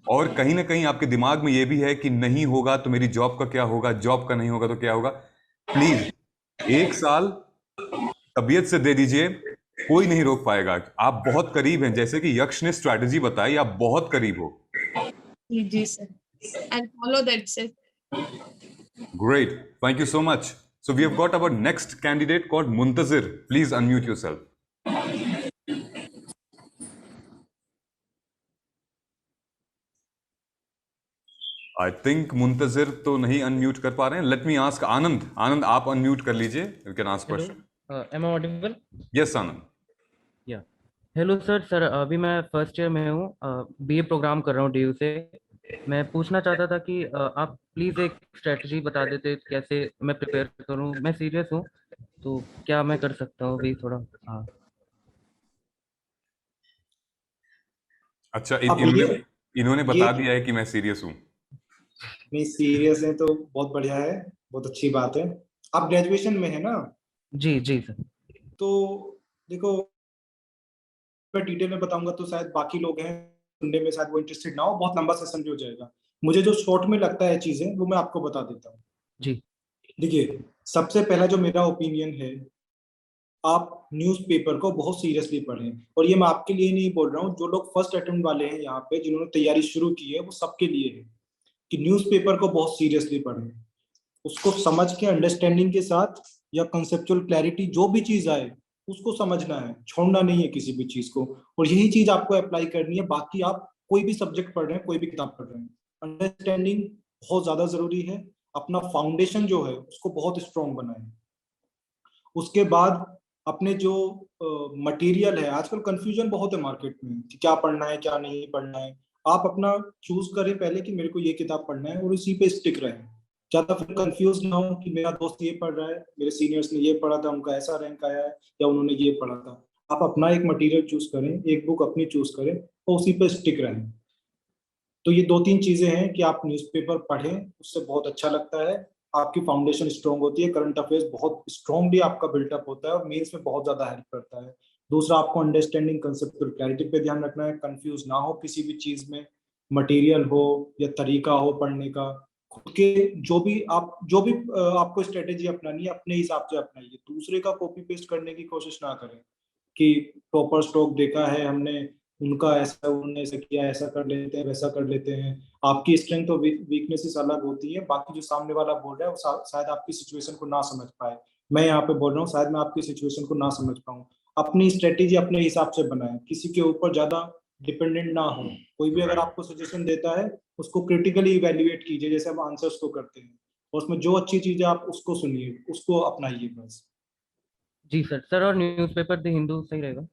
और कहीं ना कहीं आपके दिमाग में ये भी है कि नहीं होगा तो मेरी जॉब का क्या होगा, जॉब का नहीं होगा तो क्या होगा। प्लीज 1 साल तबीयत से दे दीजिए, कोई नहीं रोक पाएगा। आप बहुत करीब हैं, जैसे कि यक्ष ने स्ट्रैटेजी बताई, आप बहुत करीब हो। जी sir, I'll follow that sir. Great, thank you so much. So we have got our next candidate called Muntazir. Please unmute yourself. I think Muntazir तो नहीं unmute कर पा रहे हैं. Let me ask Anand. Anand, आप unmute कर लीजिए. You can ask question. Am I audible? Yes, Anand. Hello sir अभी मैं फर्स्ट ईयर में हूँ, बीए प्रोग्राम कर रहा हूँ डीयू से। मैं पूछना चाहता था कि आप प्लीज़ एक स्ट्रेटजी बता देते कैसे मैं प्रिपेयर करूँ। मैं सीरियस हूँ, तो क्या मैं कर सकता हूँ अभी थोड़ा? हाँ अच्छा, अब इन्होंने बता दिया है कि मैं सीरियस हूँ। नहीं, सीरियस है तो बहुत बढ़िया है, बहुत अच्छी बात है। आप ग्रेजुएशन में है ना? जी सर। तो देखो, मैं डिटेल में बताऊंगा तो शायद बाकी लोग हैं सुनने में, शायद वो इंटरेस्टेड ना हो, बहुत लंबा सेशन भी हो जाएगा। मुझे जो शॉर्ट में लगता है चीजें वो मैं आपको बता देता हूँ। जी देखिए, सबसे पहला जो मेरा ओपिनियन है, आप न्यूज़पेपर को बहुत सीरियसली पढ़ें। और ये मैं आपके लिए नहीं बोल रहा हूँ, जो लोग फर्स्ट अटेम्प्ट वाले हैं यहाँ पे जिन्होंने तैयारी शुरू की है, वो सबके लिए है कि न्यूज़पेपर को बहुत सीरियसली पढ़ें। उसको समझ के, अंडरस्टैंडिंग के साथ, या कंसेप्चुअल क्लैरिटी, जो भी चीज आए उसको समझना है, छोड़ना नहीं है किसी भी चीज को। और यही चीज आपको अप्लाई करनी है। बाकी आप कोई भी सब्जेक्ट पढ़ रहे हैं, कोई भी किताब पढ़ रहे हैं, अंडरस्टैंडिंग बहुत ज्यादा जरूरी है। अपना फाउंडेशन जो है उसको बहुत स्ट्रॉन्ग बनाएं। उसके बाद अपने जो मटेरियल है, आजकल कंफ्यूजन बहुत है मार्केट में कि क्या पढ़ना है क्या नहीं पढ़ना है। आप अपना चूज करें पहले कि मेरे को ये किताब पढ़ना है और इसी पे स्टिक रहें। ज्यादा फिर कंफ्यूज ना हो कि मेरा दोस्त ये पढ़ रहा है, मेरे सीनियर्स ने ये पढ़ा था, उनका ऐसा रैंक आया है, या उन्होंने ये पढ़ा था। आप अपना एक मटेरियल चूज करें, एक बुक अपनी चूज करें और उसी पे स्टिक रहें। तो ये 2-3 चीजें हैं कि आप न्यूज़पेपर पढ़ें, उससे बहुत अच्छा लगता है। आपकी फाउंडेशन स्ट्रॉन्ग होती है, करंट अफेयर्स बहुत स्ट्रॉन्गली आपका बिल्टअप होता है और मेंस में बहुत ज्यादा हेल्प करता है। दूसरा, आपको अंडरस्टैंडिंग, कंसेप्चुअल क्लैरिटी पे ध्यान रखना है, कंफ्यूज ना हो किसी भी चीज में, मटेरियल हो या तरीका हो पढ़ने का। खुद के जो भी आपको स्ट्रेटेजी अपनानी है, अपने हिसाब से अपनाइए। दूसरे का कॉपी पेस्ट करने की कोशिश ना करें कि प्रॉपर स्ट्रोक देखा है हमने, उनका ऐसा, उन्होंने ऐसा किया, ऐसा कर लेते हैं, वैसा कर लेते हैं। आपकी स्ट्रेंथ और वीकनेसेस अलग होती है। बाकी जो सामने वाला बोल रहा है वो शायद आपकी सिचुएशन को ना समझ पाए। मैं यहाँ पे बोल रहा हूँ शायद मैं आपकी सिचुएशन को ना समझ पाऊँ। अपनी स्ट्रेटेजी अपने हिसाब से बनाएं, किसी के ऊपर ज्यादा डिपेंडेंट ना हो। कोई भी अगर आपको सजेशन देता है उसको क्रिटिकली इवेल्युएट कीजिए, जैसे हम आंसर्स को करते हैं, और उसमें जो अच्छी चीज है आप उसको सुनिए, उसको अपनाइए बस। जी सर और न्यूज़पेपर द हिंदू सही रहेगा?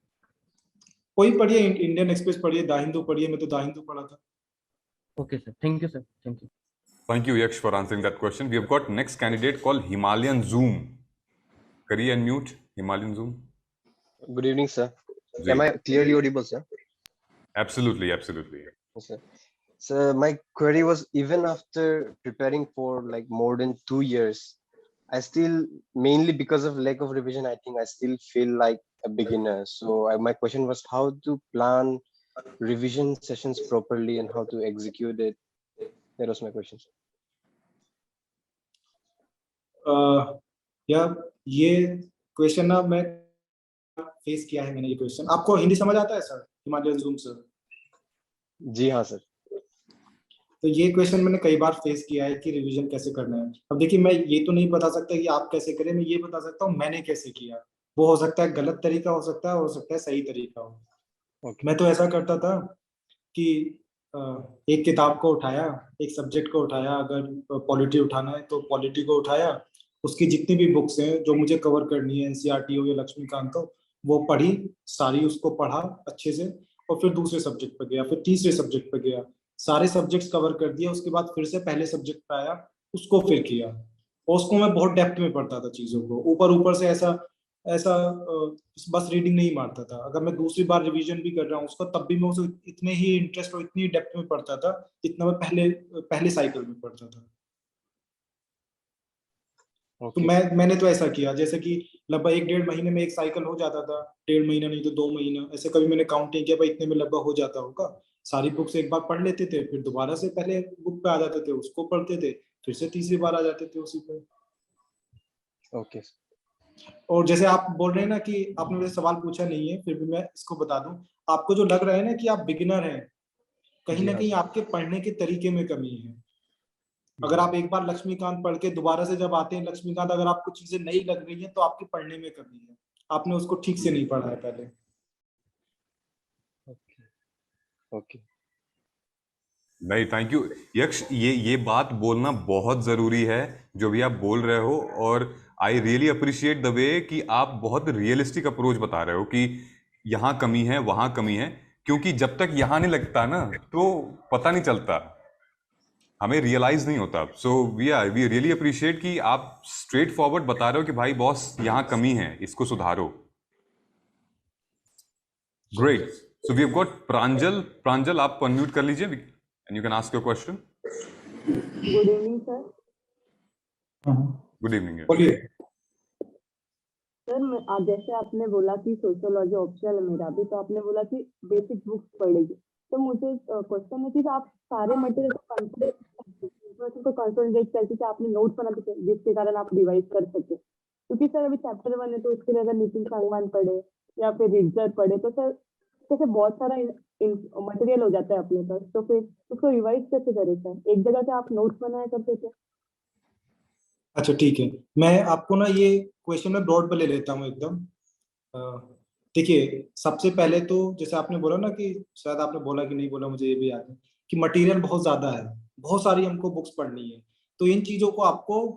कोई पढ़िए, इंडियन एक्सप्रेस पढ़िए, द हिंदू पढ़िए, मैं तो द हिंदू पढ़ा था। Okay sir, thank you sir, thank you. Thank you, Yaksh, for answering that question. We have got next candidate called Himalayan Zoom. करिए unmute Himalayan Zoom. Good evening, sir. जी. Am I clearly audible, sir? Absolutely. Yes, sir. So my query was, even after preparing for like more than 2 years, I still, mainly because of lack of revision, I think I still feel like a beginner. So my question was how to plan revision sessions properly and how to execute it. That was my question. यार ये question ना मैं face किया है, मैंने ये question. आपको हिंदी समझ आता है सर? Himalayan Zoom sir. जी हाँ सर। तो ये क्वेश्चन मैंने कई बार फेस किया है कि रिवीजन कैसे करना है। अब देखिए, मैं ये तो नहीं बता सकता कि आप कैसे करें, मैं ये बता सकता हूँ मैंने कैसे किया। वो हो सकता है गलत तरीका, हो सकता है सही तरीका हो। मैं तो ऐसा करता था कि एक किताब को उठाया, एक सब्जेक्ट को उठाया, अगर पॉलिटी उठाना है तो पॉलिटी को उठाया, उसकी जितनी भी बुक्स हैं जो मुझे कवर करनी है, एनसीईआरटी हो या लक्ष्मीकांत हो, वो पढ़ी सारी, उसको पढ़ा अच्छे से, और फिर दूसरे सब्जेक्ट पे गया, फिर तीसरे सब्जेक्ट पे गया, सारे सब्जेक्ट्स कवर कर दिया। उसके बाद फिर से पहले सब्जेक्ट पे आया, उसको फिर किया, और उसको मैं बहुत डेप्थ में पढ़ता था चीजों को। ऊपर ऊपर से ऐसा ऐसा बस रीडिंग नहीं मारता था। अगर मैं दूसरी बार रिवीजन भी कर रहा हूँ उसका, तब भी मैं उसे इतने ही इंटरेस्ट और इतनी डेप्थ में पढ़ता था जितना मैं पहले साइकिल में पढ़ता था। तो Okay. मैंने तो ऐसा किया, जैसे कि लगभग 1-1.5 महीने में एक साइकिल हो जाता था, 1.5 महीना नहीं तो 2 महीना, ऐसे कभी मैंने काउंट नहीं किया भाई इतने में लगभग हो जाता होगा। सारी बुक्स एक बार पढ़ लेते थे, फिर दोबारा से पहले बुक पे आ जाते थे, उसको पढ़ते थे, फिर से तीसरी बार आ जाते थे उसी पे। Okay. और जैसे आप बोल रहे हैं ना कि आपने मुझे सवाल पूछा नहीं है, फिर भी मैं इसको बता दूं, आपको जो लग रहा है ना कि आप बिगिनर हैं, कहीं जी ना हाँ। कहीं आपके पढ़ने के तरीके में कमी है। अगर आप एक बार लक्ष्मीकांत पढ़ के दोबारा से जब आते हैं लक्ष्मीकांत, अगर आपको चीजें नहीं लग रही हैं तो आपके पढ़ने में कमी है, आपने उसको ठीक से नहीं पढ़ा है पहले। Okay. नहीं, थैंक यू यक्ष, ये बात बोलना बहुत जरूरी है जो भी आप बोल रहे हो, और I really appreciate the way कि आप बहुत रियलिस्टिक अप्रोच बता रहे हो कि यहाँ कमी है वहाँ कमी है, क्योंकि जब तक यहाँ नहीं लगता ना तो पता नहीं चलता, हमें रियलाइज नहीं होता। सो वी रियली अप्रिशिएट कि आप स्ट्रेट फॉरवर्ड बता रहे हो कि भाई बॉस यहाँ कमी है, इसको सुधारो। Great. So we have got Pranjal. Pranjal, आप अनम्यूट कर लीजिए and you can ask your question. Good evening sir. Good evening. बोलिए। सर जैसे आपने बोला कि सोशियोलॉजी ऑप्शनल है मेरा भी, तो आपने बोला कि बेसिक बुक्स पढ़ेगी, तो मुझे क्वेश्चन है कि आप सारे मटेरियल को कंसंट्रेट करके कि आपने नोट्स बनाते थे जिसके कारण आप रिवाइज कर सके, क्योंकि सर अभी चैप्टर 1 है तो उसके लिए अगर नितिन सांगवान पढ़े या फिर रिजर्व पढ़े तो सर कैसे बहुत सारा मटेरियल हो जाता है अपने पास, तो फिर उसको रिवाइज कैसे करें सर? एक जगह से आप नोट्स बनाया करते थे। अच्छा ठीक है, मैं आपको ना ये क्वेश्चन में ब्रॉड पे ले लेता हूँ एकदम। देखिए, सबसे पहले तो जैसे आपने बोला ना कि शायद आपने बोला कि नहीं बोला, मुझे ये भी याद है कि मटेरियल बहुत ज्यादा है, बहुत सारी हमको बुक्स पढ़नी है, तो इन चीजों को आपको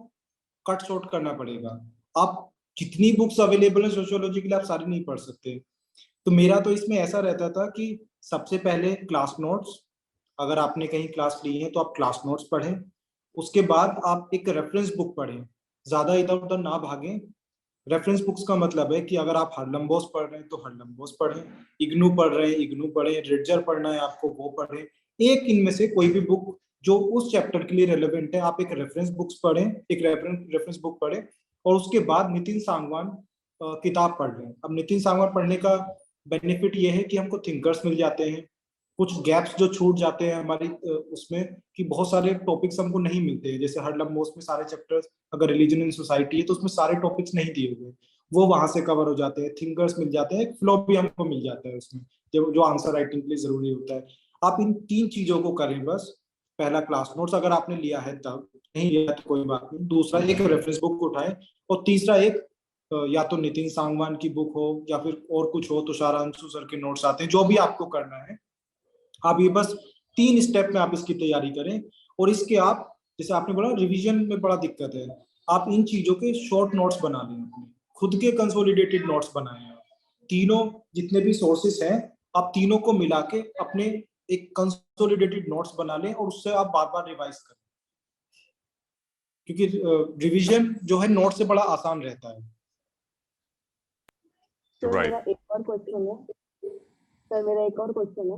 कट शॉर्ट करना पड़ेगा। आप जितनी बुक्स अवेलेबल है सोशियोलॉजी के लिए आप सारी नहीं पढ़ सकते। तो मेरा तो इसमें ऐसा रहता था कि सबसे पहले क्लास नोट्स, अगर आपने कहीं क्लास ली है तो आप क्लास नोट्स पढ़ें, उसके बाद आप एक रेफरेंस बुक पढ़ें, ज्यादा इधर उधर ना भागें। रेफरेंस बुक्स का मतलब है कि अगर आप हरलम्बोस पढ़ रहे हैं तो हरलम्बोस पढ़ें, इग्नू पढ़ रहे हैं इग्नू पढ़ें, रिडजर पढ़ना है आपको वो पढ़ें, एक इनमें से कोई भी बुक जो उस चैप्टर के लिए रेलेवेंट है, आप एक रेफरेंस बुक्स पढ़ें, एक रेफरेंस बुक पढ़ें, और उसके बाद नितिन सांगवान किताब पढ़ लें। अब नितिन सांगवान पढ़ने का बेनिफिट ये है कि हमको थिंकर्स मिल जाते हैं, कुछ गैप्स जो छूट जाते हैं हमारी उसमें, कि बहुत सारे टॉपिक्स हमको नहीं मिलते हैं, जैसे हरलम्बोस में सारे चैप्टर्स, अगर रिलीजन इन सोसाइटी है तो उसमें सारे टॉपिक्स नहीं दिए हुए, वो वहां से कवर हो जाते हैं, थिंकर्स मिल जाते हैं, फ्लो भी हमको मिल जाता है उसमें, जो आंसर राइटिंग के लिए जरूरी होता है। आप इन 3 चीजों को करें बस। पहला क्लास नोट्स अगर आपने लिया है तब, नहीं लिया तो कोई बात नहीं, दूसरा एक रेफरेंस बुक उठाएं, और तीसरा एक या तो नितिन सांगवान की बुक हो या फिर और कुछ हो, तुषार अंशु सर के नोट्स आते हैं, जो भी आपको करना है आप ये बस 3 स्टेप में आप इसकी तैयारी करें। और इसके आप, जैसे आपने बोला रिवीजन में बड़ा दिक्कत है, आप इन चीजों के शॉर्ट नोट्स बना लें, अपने खुद के कंसोलिडेटेड नोट्स बनाएं। आप तीनों जितने भी सोर्सेस हैं, आप तीनों को मिला के अपने एक कंसोलिडेटेड नोट्स बना लें, और उससे आप बार बार रिवाइज करें, क्योंकि रिवीजन जो है नोट से बड़ा आसान रहता है। सर मेरा एक और क्वेश्चन है।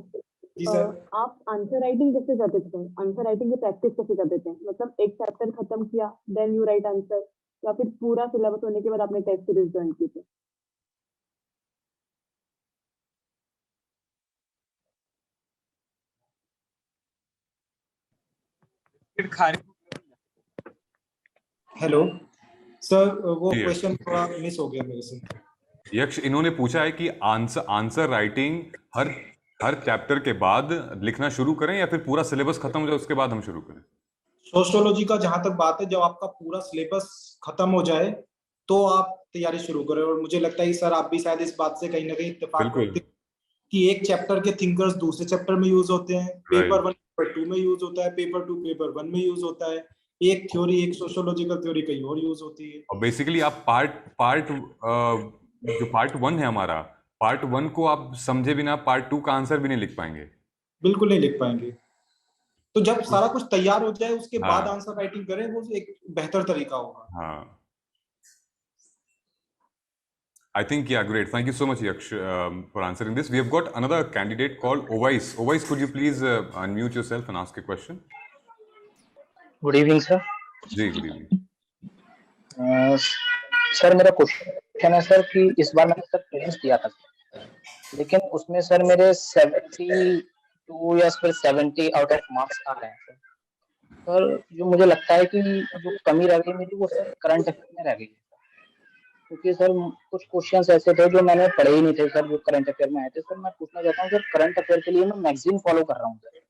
जी सर। आप आंसर राइटिंग कैसे करते थे? आंसर राइटिंग की प्रैक्टिस कैसे करते थे? मतलब एक चैप्टर खत्म किया देन यू राइट आंसर, या फिर पूरा सिलेबस होने के बाद आपने टेस्ट सीरीज ज्वाइन की थी? हेलो सर, वो क्वेश्चन थोड़ा मिस हो गया मेरे से। यक्ष, इन्होंने पूछा है कि आंसर राइटिंग हर चैप्टर के बाद लिखना शुरू करें या फिर पूरा सिलेबस खत्म हो जाए उसके बाद हम शुरू करें? सोशियोलॉजी का जहां तक बात है, जब आपका पूरा सिलेबस खत्म हो जाए तो आप तैयारी शुरू करें। और मुझे लगता है सर आप भी शायद इस बात से कहीं ना कहीं इत्तेफाक करते हैं कि एक चैप्टर के थिंकर्स दूसरे चैप्टर में यूज होते हैं, पेपर 1 पेपर 2 में यूज होता है, पेपर 2 पेपर 1 में यूज होता है, एक थ्योरी, एक सोशियोलॉजिकल थ्योरी कहीं और यूज होती है। और बेसिकली आप जो पार्ट 1 है हमारा, पार्ट 1 को आप समझे बिना पार्ट 2 का आंसर भी नहीं लिख पाएंगे। बिल्कुल नहीं लिख पाएंगे। तो जब सारा कुछ तैयार हो जाए उसके बाद आंसर राइटिंग करें, वो एक बेहतर तरीका होगा। हाँ, I think, yeah, great. Thank you so much, Yaksh, for answering this. We have got another candidate called Ovais. Ovais, could you please unmute yourself and ask a question? Good evening sir. जी, good evening. Sir मेरा question है sir कि इस बार मैंने sir prelims दिया था, लेकिन उसमें सर मेरे 72 या फिर 70 आउट ऑफ मार्क्स आ रहे हैं सर। सर जो मुझे लगता है कि जो कमी रह गई मेरी वो सर करंट अफेयर में रह गई है, क्योंकि सर कुछ क्वेश्चंस ऐसे थे जो मैंने पढ़े ही नहीं थे सर, जो करंट अफेयर में आए थे। सर मैं पूछना चाहता हूँ सर, करंट अफेयर के लिए मैं मैगजीन फॉलो कर रहा हूँ सर,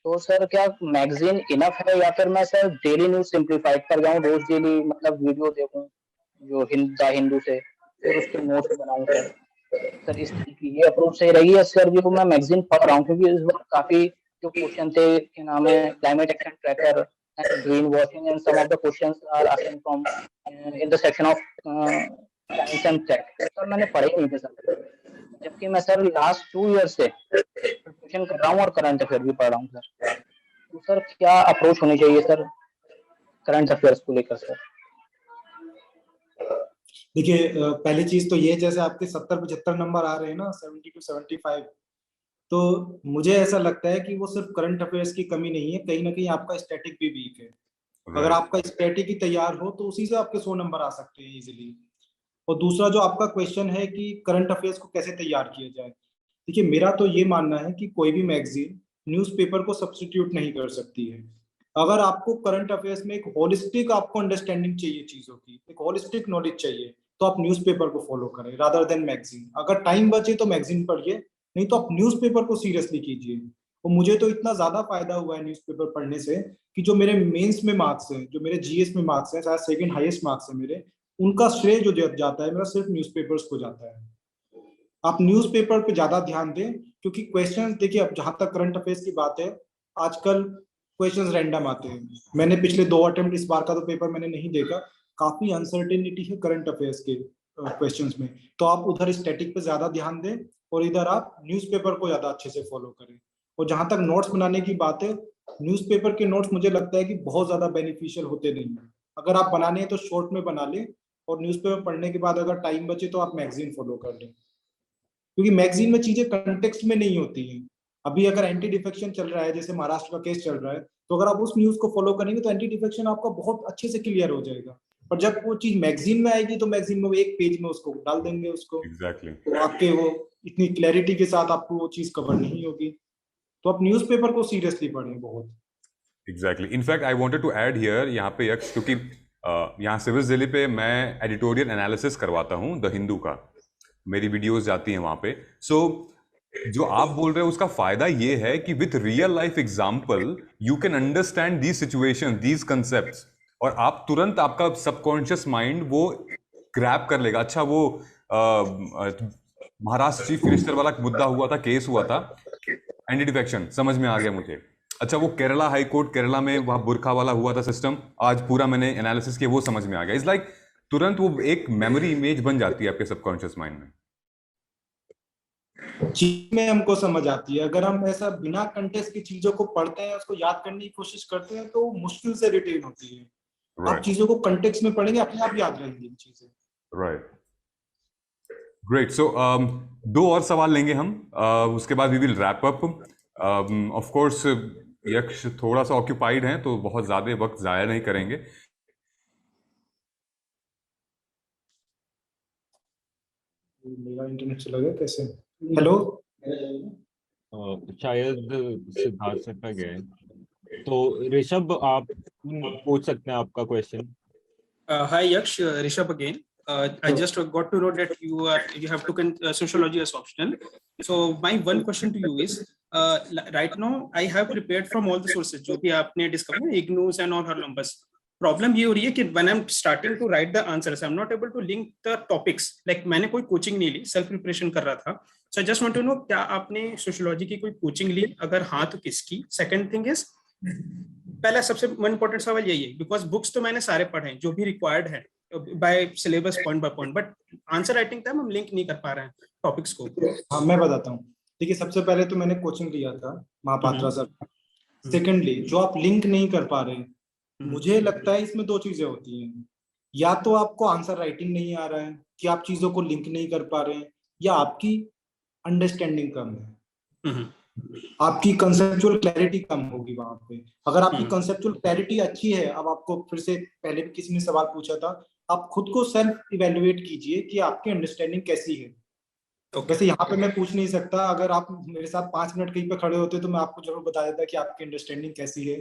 तो सर क्या मैगजीन इनफ है या फिर मैं सर डेली न्यूज सिंप्लीफाइड पर जाऊँ, रोज डेली मतलब वीडियो देखूं जो हिंदू से, फिर उसके नोट्स बनाऊं सर। सर इस तरीके ये अप्रोच सही रहेगी सर? जो मैं मैगजीन पढ़ रहा हूँ, क्योंकि इस बार काफी जो क्वेश्चन थे कि नाम है climate action tracker and green washing, and some of the questions are asking from in the section of science and tech. Sir मैंने पढ़े नहीं थे सर, जबकि मैं सर लास्ट 2 ईयर से प्रिपरेशन कर रहा हूँ और करंट अफेयर भी पढ़ रहा हूँ सर। तो सर क्या अप्रोच होनी चाहिए सर करंट अफेयर्स को लेकर सर? देखिए, पहली चीज तो ये, जैसे आपके 70-75 नंबर आ रहे हैं ना, 70 to 75, तो मुझे ऐसा लगता है कि वो सिर्फ करंट अफेयर्स की कमी नहीं है, कहीं ना कहीं आपका स्टैटिक भी वीक है। अगर आपका स्टैटिक ही तैयार हो तो उसी से आपके 100 नंबर आ सकते हैं इजीली। और दूसरा जो आपका क्वेश्चन है कि करंट अफेयर्स को कैसे तैयार किया जाए, देखिए मेरा तो ये मानना है कि कोई भी मैगजीन न्यूज़पेपर को सब्स्टिट्यूट नहीं कर सकती है। अगर आपको करंट अफेयर्स में एक होलिस्टिक आपको अंडरस्टैंडिंग चाहिए, चीजों की एक होलिस्टिक नॉलेज चाहिए, तो आप न्यूज़पेपर को फॉलो करें रादर देन मैगजीन। अगर टाइम बचे तो मैगजीन पढ़िए, नहीं तो आप न्यूज़पेपर को सीरियसली कीजिए। और मुझे तो इतना ज्यादा फायदा हुआ है न्यूज़पेपर पढ़ने से कि जो मेरे मेंस में मार्क्स हैं, जो मेरे जीएस में मार्क्स हैं, शायद सेकंड हाईएस्ट मार्क्स है मेरे, उनका श्रेय जो जाता है मेरा सिर्फ न्यूज़पेपर्स को जाता है। आप न्यूज़पेपर पे ज्यादा ध्यान दें, क्योंकि क्वेश्चन देखिए, अब जहां तक करंट अफेयर्स की बात है, आजकल क्वेश्चंस रैंडम आते हैं। मैंने पिछले 2 अटेम्प्ट, इस बार का तो पेपर मैंने नहीं देखा, काफी अनसर्टेनिटी है करंट अफेयर्स के क्वेश्चंस में। तो आप उधर स्टैटिक पे ज्यादा ध्यान दें और इधर आप न्यूज़पेपर को ज्यादा अच्छे से फॉलो करें। और जहां तक नोट्स बनाने की बात है, न्यूज़पेपर के नोट्स मुझे लगता है कि बहुत ज्यादा बेनिफिशियल होते नहीं है। अगर आप बनाने हैं तो शॉर्ट में बना लें, और न्यूज़पेपर पढ़ने के बाद अगर टाइम बचे तो आप मैगजीन फॉलो कर लें, क्योंकि मैगजीन में चीजें कंटेक्स्ट में नहीं होती हैं। अभी अगर एंटी डिफेक्शन चल रहा है, जैसे महाराष्ट्र का केस चल रहा है, तो अगर आप उस न्यूज को फॉलो करेंगे तो एंटी डिफेक्शन आपका बहुत अच्छे से क्लियर हो जाएगा। पर जब वो चीज मैगजीन में आएगी तो मैगजीन में वो एक पेज में उसको डाल देंगे उसको, Exactly. तो आपके वो इतनी क्लैरिटी के साथ आपको वो चीज कवर नहीं होगी। तो आप न्यूज़पेपर को सीरियसली पढ़ें बहुत। Exactly. In fact, I wanted to add here, यहाँ पे यक्ष, क्योंकि यहाँ सिविल्स दिल्ली पे मैं एडिटोरियल एनालिसिस करवाता हूँ द हिंदू का, मेरी वीडियोस जाती हैं वहाँ पे। सो जो आप बोल रहे हो उसका फायदा ये है कि with real life example you can understand these situation, these concepts, और आप तुरंत, आपका सबकॉन्शियस माइंड वो ग्रैब कर लेगा। अच्छा, वो महाराष्ट्र चीफ मिनिस्टर वाला मुद्दा हुआ था, केस हुआ था, एंटी डिफेक्शन समझ में आ गया मुझे। अच्छा, वो केरला हाई कोर्ट, केरला में वहाँ बुरखा वाला हुआ था सिस्टम, आज पूरा मैंने एनालिसिस किया, वो समझ में आ गया। इट्स लाइक तुरंत वो एक मेमोरी इमेज बन जाती है आपके सबकॉन्शियस माइंड में। चीज में हमको समझ आती है। अगर हम ऐसा बिना कंटेक्स्ट की चीजों को पढ़ते हैं, उसको याद करने की कोशिश करते हैं, तो मुश्किल से रिटेन होती है। आप चीजों को कंटेक्स्ट में पढ़ेंगे, अपने आप याद रहेंगी चीजें। Right, great. सो 2 और सवाल लेंगे हम, उसके बाद we will wrap up. Of course Yaksh थोड़ा सा ऑक्यूपाइड हैं, तो बहुत ज्यादा वक्त जाया नहीं करेंगे। मेरा इंटरनेट चला गया कैसे? हेलो, शायद सिद्धार्थ सर का गया है, तो ऋषभ आप पूछ सकते हैं आपका question. Hi Yaksh, Rishabh again. I just got to know that you have taken sociology as optional. So my one question to you is, right now I have prepared from all the sources जो भी आपने discovered, IGNOUS and all her numbers. Problem ये हो रही है कि when I'm starting to write the answers, I'm not able to link the topics. Like मैंने कोई कोचिंग नहीं ली, सेल्फ प्रिपरेशन कर रहा था. So I just want to know, क्या आपने सोशियोलॉजी की कोई कोचिंग ली? अगर हाँ तो किसकी? सेकंड थिंग इज, पहला सबसे इम्पोर्टेंट सवाल यही है, बिकॉज बुक्स तो मैंने सारे पढ़े हैं जो भी रिक्वायर्ड है by syllabus point by point, but answer writing time हम लिंक नहीं कर पा रहे हैं टॉपिक्स को। हाँ, मैं बताता हूँ। देखिए, सबसे पहले तो मैंने कोचिंग लिया था महापात्रा सर। सेकेंडली, जो आप लिंक नहीं कर पा रहे, मुझे लगता है इसमें 2 चीजें होती हैं। या तो आपको आंसर राइटिंग नहीं आ रहा है कि आप चीजों को लिंक नहीं कर पा रहे हैं, या आपकी अंडरस्टैंडिंग कम है, आपकी कंसेप्चुअल क्लैरिटी कम होगी वहां पे। अगर आपकी कंसेप्चुअल क्लैरिटी अच्छी है, अब आपको फिर से पहले भी किसी ने सवाल पूछा था, आप खुद को सेल्फ इवेल्युएट कीजिए कि आपकी अंडरस्टैंडिंग कैसी है। वैसे यहाँ पे मैं पूछ नहीं सकता, अगर आप मेरे साथ 5 मिनट कहीं पे खड़े होते तो मैं आपको जरूर बता देता कि आपकी अंडरस्टैंडिंग कैसी है।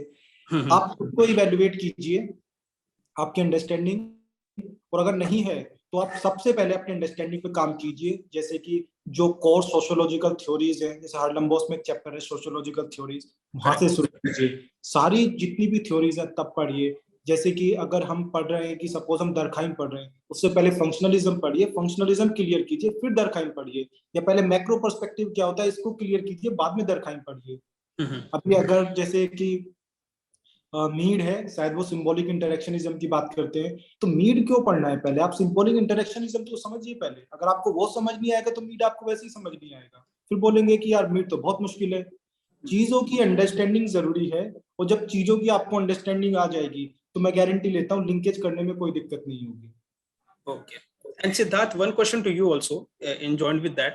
आप खुद को इवेल्युएट कीजिए आपकी अंडरस्टैंडिंग, और अगर नहीं है तो आप सबसे पहले अपने अंडरस्टैंडिंग पे काम कीजिए। जैसे कि जो कोर सोशियोलॉजिकल थ्योरीज हैं, जैसे हार्लम बॉस में एक चैप्टर है सोशियोलॉजिकल थ्योरीज, वहां से शुरू कीजिए। सारी जितनी भी थ्योरीज है तब पढ़िए। जैसे कि अगर हम पढ़ रहे हैं कि सपोज हम दरखाइम पढ़ रहे हैं, उससे पहले फंक्शनलिज्म पढ़िए, फंक्शनलिज्म क्लियर कीजिए, फिर दरखाइम पढ़िए। या पहले मैक्रो पर्सपेक्टिव क्या होता है इसको क्लियर कीजिए, बाद में दरखाइम पढ़िए। अभी अगर जैसे कि मीड है, शायद वो सिंबॉलिक इंटरेक्शनिज्म की बात करते हैं, तो मीड क्यों पढ़ना है? पहले आप सिंबॉलिक इंटरेक्शनिज्म तो समझिए पहले। अगर आपको वो समझ नहीं आएगा तो मीड आपको वैसे ही समझ नहीं आएगा, फिर बोलेंगे कि यार मीड तो बहुत मुश्किल है। चीजों की अंडरस्टैंडिंग जरूरी है, और जब चीजों की आपको अंडरस्टैंडिंग आ जाएगी तो मैं गारंटी लेता हूँ लिंकेज करने में कोई दिक्कत नहीं होगी। Okay. And Siddharth, one question to you also, in joined with that.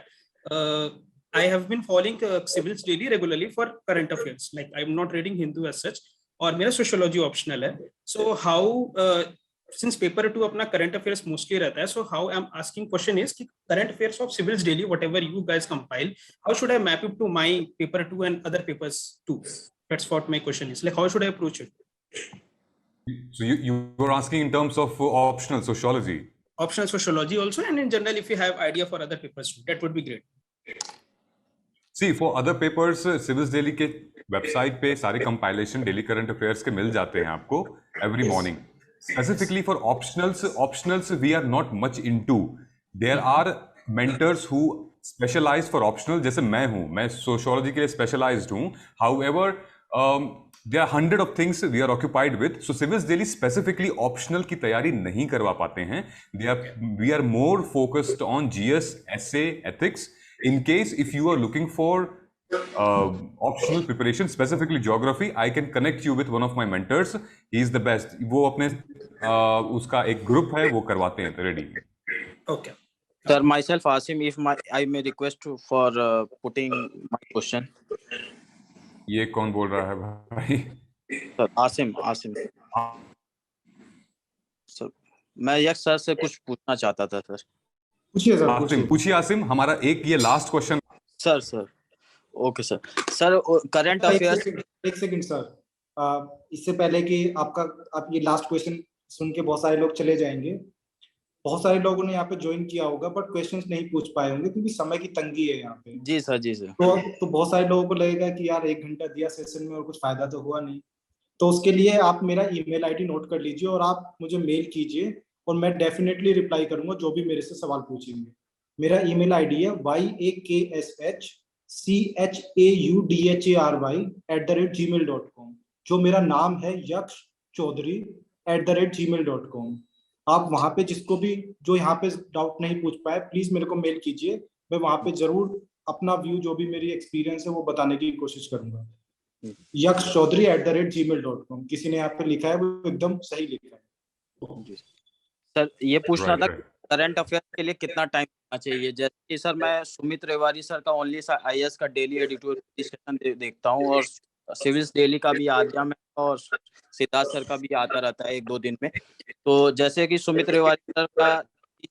I have been following Civils Daily regularly for current affairs. Like I'm not reading Hindu as such, और मेरा सोशियोलॉजी ऑप्शनल है। So how since paper 2 अपना current affairs mostly रहता है, so how I am asking question is कि current affairs of civils daily whatever you guys compile, how should I map it to my paper 2 and other papers too? That's what my question is. Like how should I approach it? So you were asking in terms of optional sociology. Optional sociology also, and in general if you have idea for other papers too, that would be great. See, for other papers, civils daily के website पे सारे compilation daily current affairs के मिल जाते हैं आपको every morning. Specifically for optionals we are not much into. There are mentors who specialise for optional, जैसे मैं sociology के लिए स्पेशलाइज्ड हूँ। However there are 100 of things we are occupied with, so civils daily specifically optional की तैयारी नहीं करवा पाते हैं। we are more focused on GS, essay, ethics. In case if you are looking for optional preparation, specifically geography, I can connect you with one of my mentors. He is the best. वो अपने उसका एक group है, वो करवाते हैं ready. Okay. Sir, myself Asim, if I may request for putting my question. ये कौन बोल रहा है भाई? सर आसिम सर, मैं यक्स सर से कुछ पूछना चाहता था सर। पूछिए सर, पूछिए आसिम। हमारा एक ये last question sir okay sir current affairs. एक सेकंड सर, इससे पहले कि आप ये लास्ट क्वेश्चन सुन के बहुत सारे लोग चले जाएंगे। बहुत सारे लोगों ने यहाँ पे ज्वाइन किया होगा बट क्वेश्चंस नहीं पूछ पाए होंगे क्योंकि समय की तंगी है यहाँ पे। जी सर तो बहुत सारे लोगों को लगेगा कि यार 1 घंटा दिया सेशन में और कुछ फायदा तो हुआ नहीं। तो उसके लिए आप मेरा ईमेल आईडी नोट कर लीजिए और आप मुझे मेल कीजिए और मैं डेफिनेटली रिप्लाई करूंगा जो भी मेरे से सवाल पूछेंगे। मेरा ईमेल आईडी है yakshaudhary@gmail.com, जो मेरा नाम है यक्ष चौधरी @gmail.com। आप वहां पे जिसको भी जो यहाँ पे डाउट नहीं पूछ पाए प्लीज मेरे को मेल कीजिए, मैं वहां पे जरूर अपना व्यू जो भी मेरी एक्सपीरियंस है वो बताने की कोशिश करूंगा। यक्ष चौधरी @gmail.com, किसी ने यहाँ पे लिखा है वो एकदम सही लिखा है। सर ये पूछना था करंट अफेयर के लिए कितना टाइम होना चाहिए? जैसे कि सर मैं सुमित रेवारी सर का ओनली IAS का डेली एडिटोरियल सेशन देखता हूँ और सिविल्स डेली का भी आद्या में और सिद्धार्थ सर का भी आता रहता है 1-2 दिन में। तो जैसे कि सुमित रेवारी सर का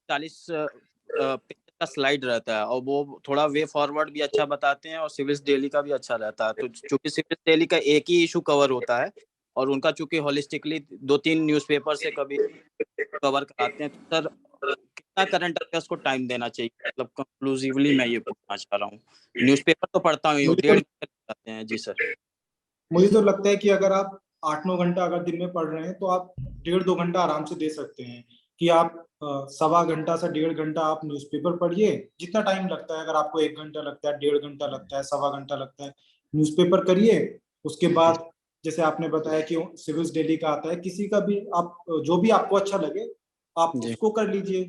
40 पेज का स्लाइड रहता है और वो थोड़ा वे फॉरवर्ड भी अच्छा बताते हैं और सिविल्स डेली का भी अच्छा रहता है। तो चूंकि सिविल्स डेली का एक ही इशू कवर होता है और उनका चूंकि होलिस्टिकली 2-3 न्यूज़पेपर से कभी कवर कराते हैं, तो सर कितना करंट अफेयर्स को टाइम देना चाहिए? मतलब कंक्लूसिवली मैं ये पूछना चाह रहा हूँ। न्यूज़पेपर तो पढ़ता हूँ 1.5 घंटे जाते हैं। जी सर, मुझे तो लगता है कि अगर आप 8-9 घंटा अगर दिन में पढ़ रहे हैं तो आप 1.5-2 घंटा आराम से दे सकते हैं कि आप 1.25 घंटा से 1.5 घंटा आप न्यूज़पेपर पढ़िए। जितना टाइम लगता है, अगर आपको 1 घंटा लगता है, 1.5 घंटा लगता है, 1.25 घंटा लगता है, न्यूज़पेपर करिए। उसके बाद जैसे आपने बताया कि सिविल्स डेली का आता है, किसी का भी आप जो भी आपको अच्छा लगे आप उसको कर लीजिए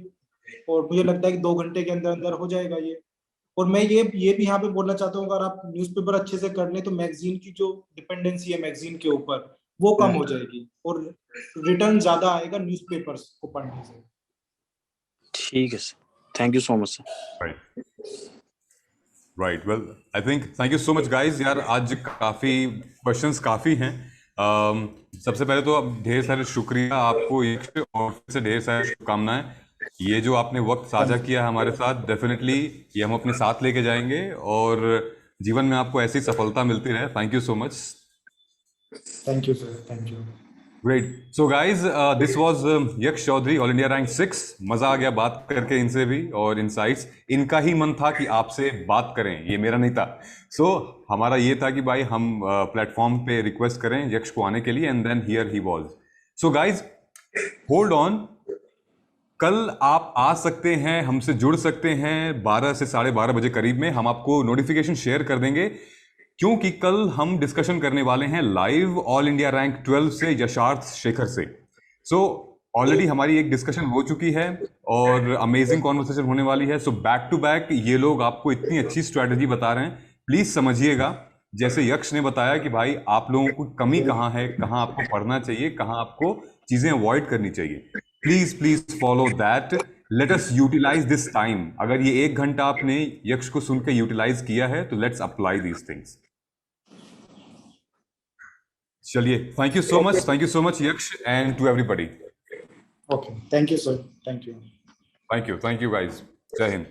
और मुझे लगता है कि 2 घंटे के अंदर अंदर हो जाएगा ये। और मैं ये भी यहाँ पे बोलना चाहता हूँ, अगर आप न्यूज़पेपर अच्छे से कर लें तो मैगजीन की जो डिपेंडेंसी है मैगजीन के ऊपर वो कम हो जाएगी और रिटर्न ज्यादा आएगा न्यूज़पेपर्स को पढ़ने से। ठीक है sir, thank you so much sir. Right, well I think thank you so much guys. यार आज काफ़ी क्वेश्चंस काफ़ी हैं। सबसे पहले तो अब ढेर सारे शुक्रिया आपको, और फिर से ढेर सारी शुभकामनाएं। ये जो आपने वक्त साझा किया हमारे साथ, डेफिनेटली ये हम अपने साथ लेके जाएंगे और जीवन में आपको ऐसी सफलता मिलती रहे। Thank you so much. Thank you sir, thank you. Great. So guys, this was यक्ष चौधरी, ऑल इंडिया रैंक 6। मजा आ गया बात करके इनसे भी, और इनसाइट्स इनका ही मन था कि आपसे बात करें, ये मेरा नहीं था। सो हमारा ये था कि भाई हम प्लेटफॉर्म पे रिक्वेस्ट करें यक्ष को आने के लिए, and then here he was. So guys hold on, कल आप आ सकते हैं, हमसे जुड़ सकते हैं 12 से 12:30 बजे करीब में। हम आपको नोटिफिकेशन शेयर कर देंगे, क्योंकि कल हम डिस्कशन करने वाले हैं लाइव ऑल इंडिया रैंक 12 से यशार्थ शेखर से। सो ऑलरेडी हमारी एक डिस्कशन हो चुकी है और अमेजिंग कॉन्वर्सेशन होने वाली है। सो बैक टू बैक ये लोग आपको इतनी अच्छी स्ट्रैटेजी बता रहे हैं, प्लीज समझिएगा। जैसे यक्ष ने बताया कि भाई आप लोगों को कमी कहाँ है, कहाँ आपको पढ़ना चाहिए, कहाँ आपको चीजें अवॉइड करनी चाहिए, please please follow that. Let us utilise this time. अगर ये 1 घंटा आपने यक्ष को सुन के यूटिलाइज किया है तो लेट्स अप्लाई दीज थिंग्स। चलिए, thank you so much Yaksh, and to everybody. Okay, thank you sir, thank you. Thank you guys, जय हिंद।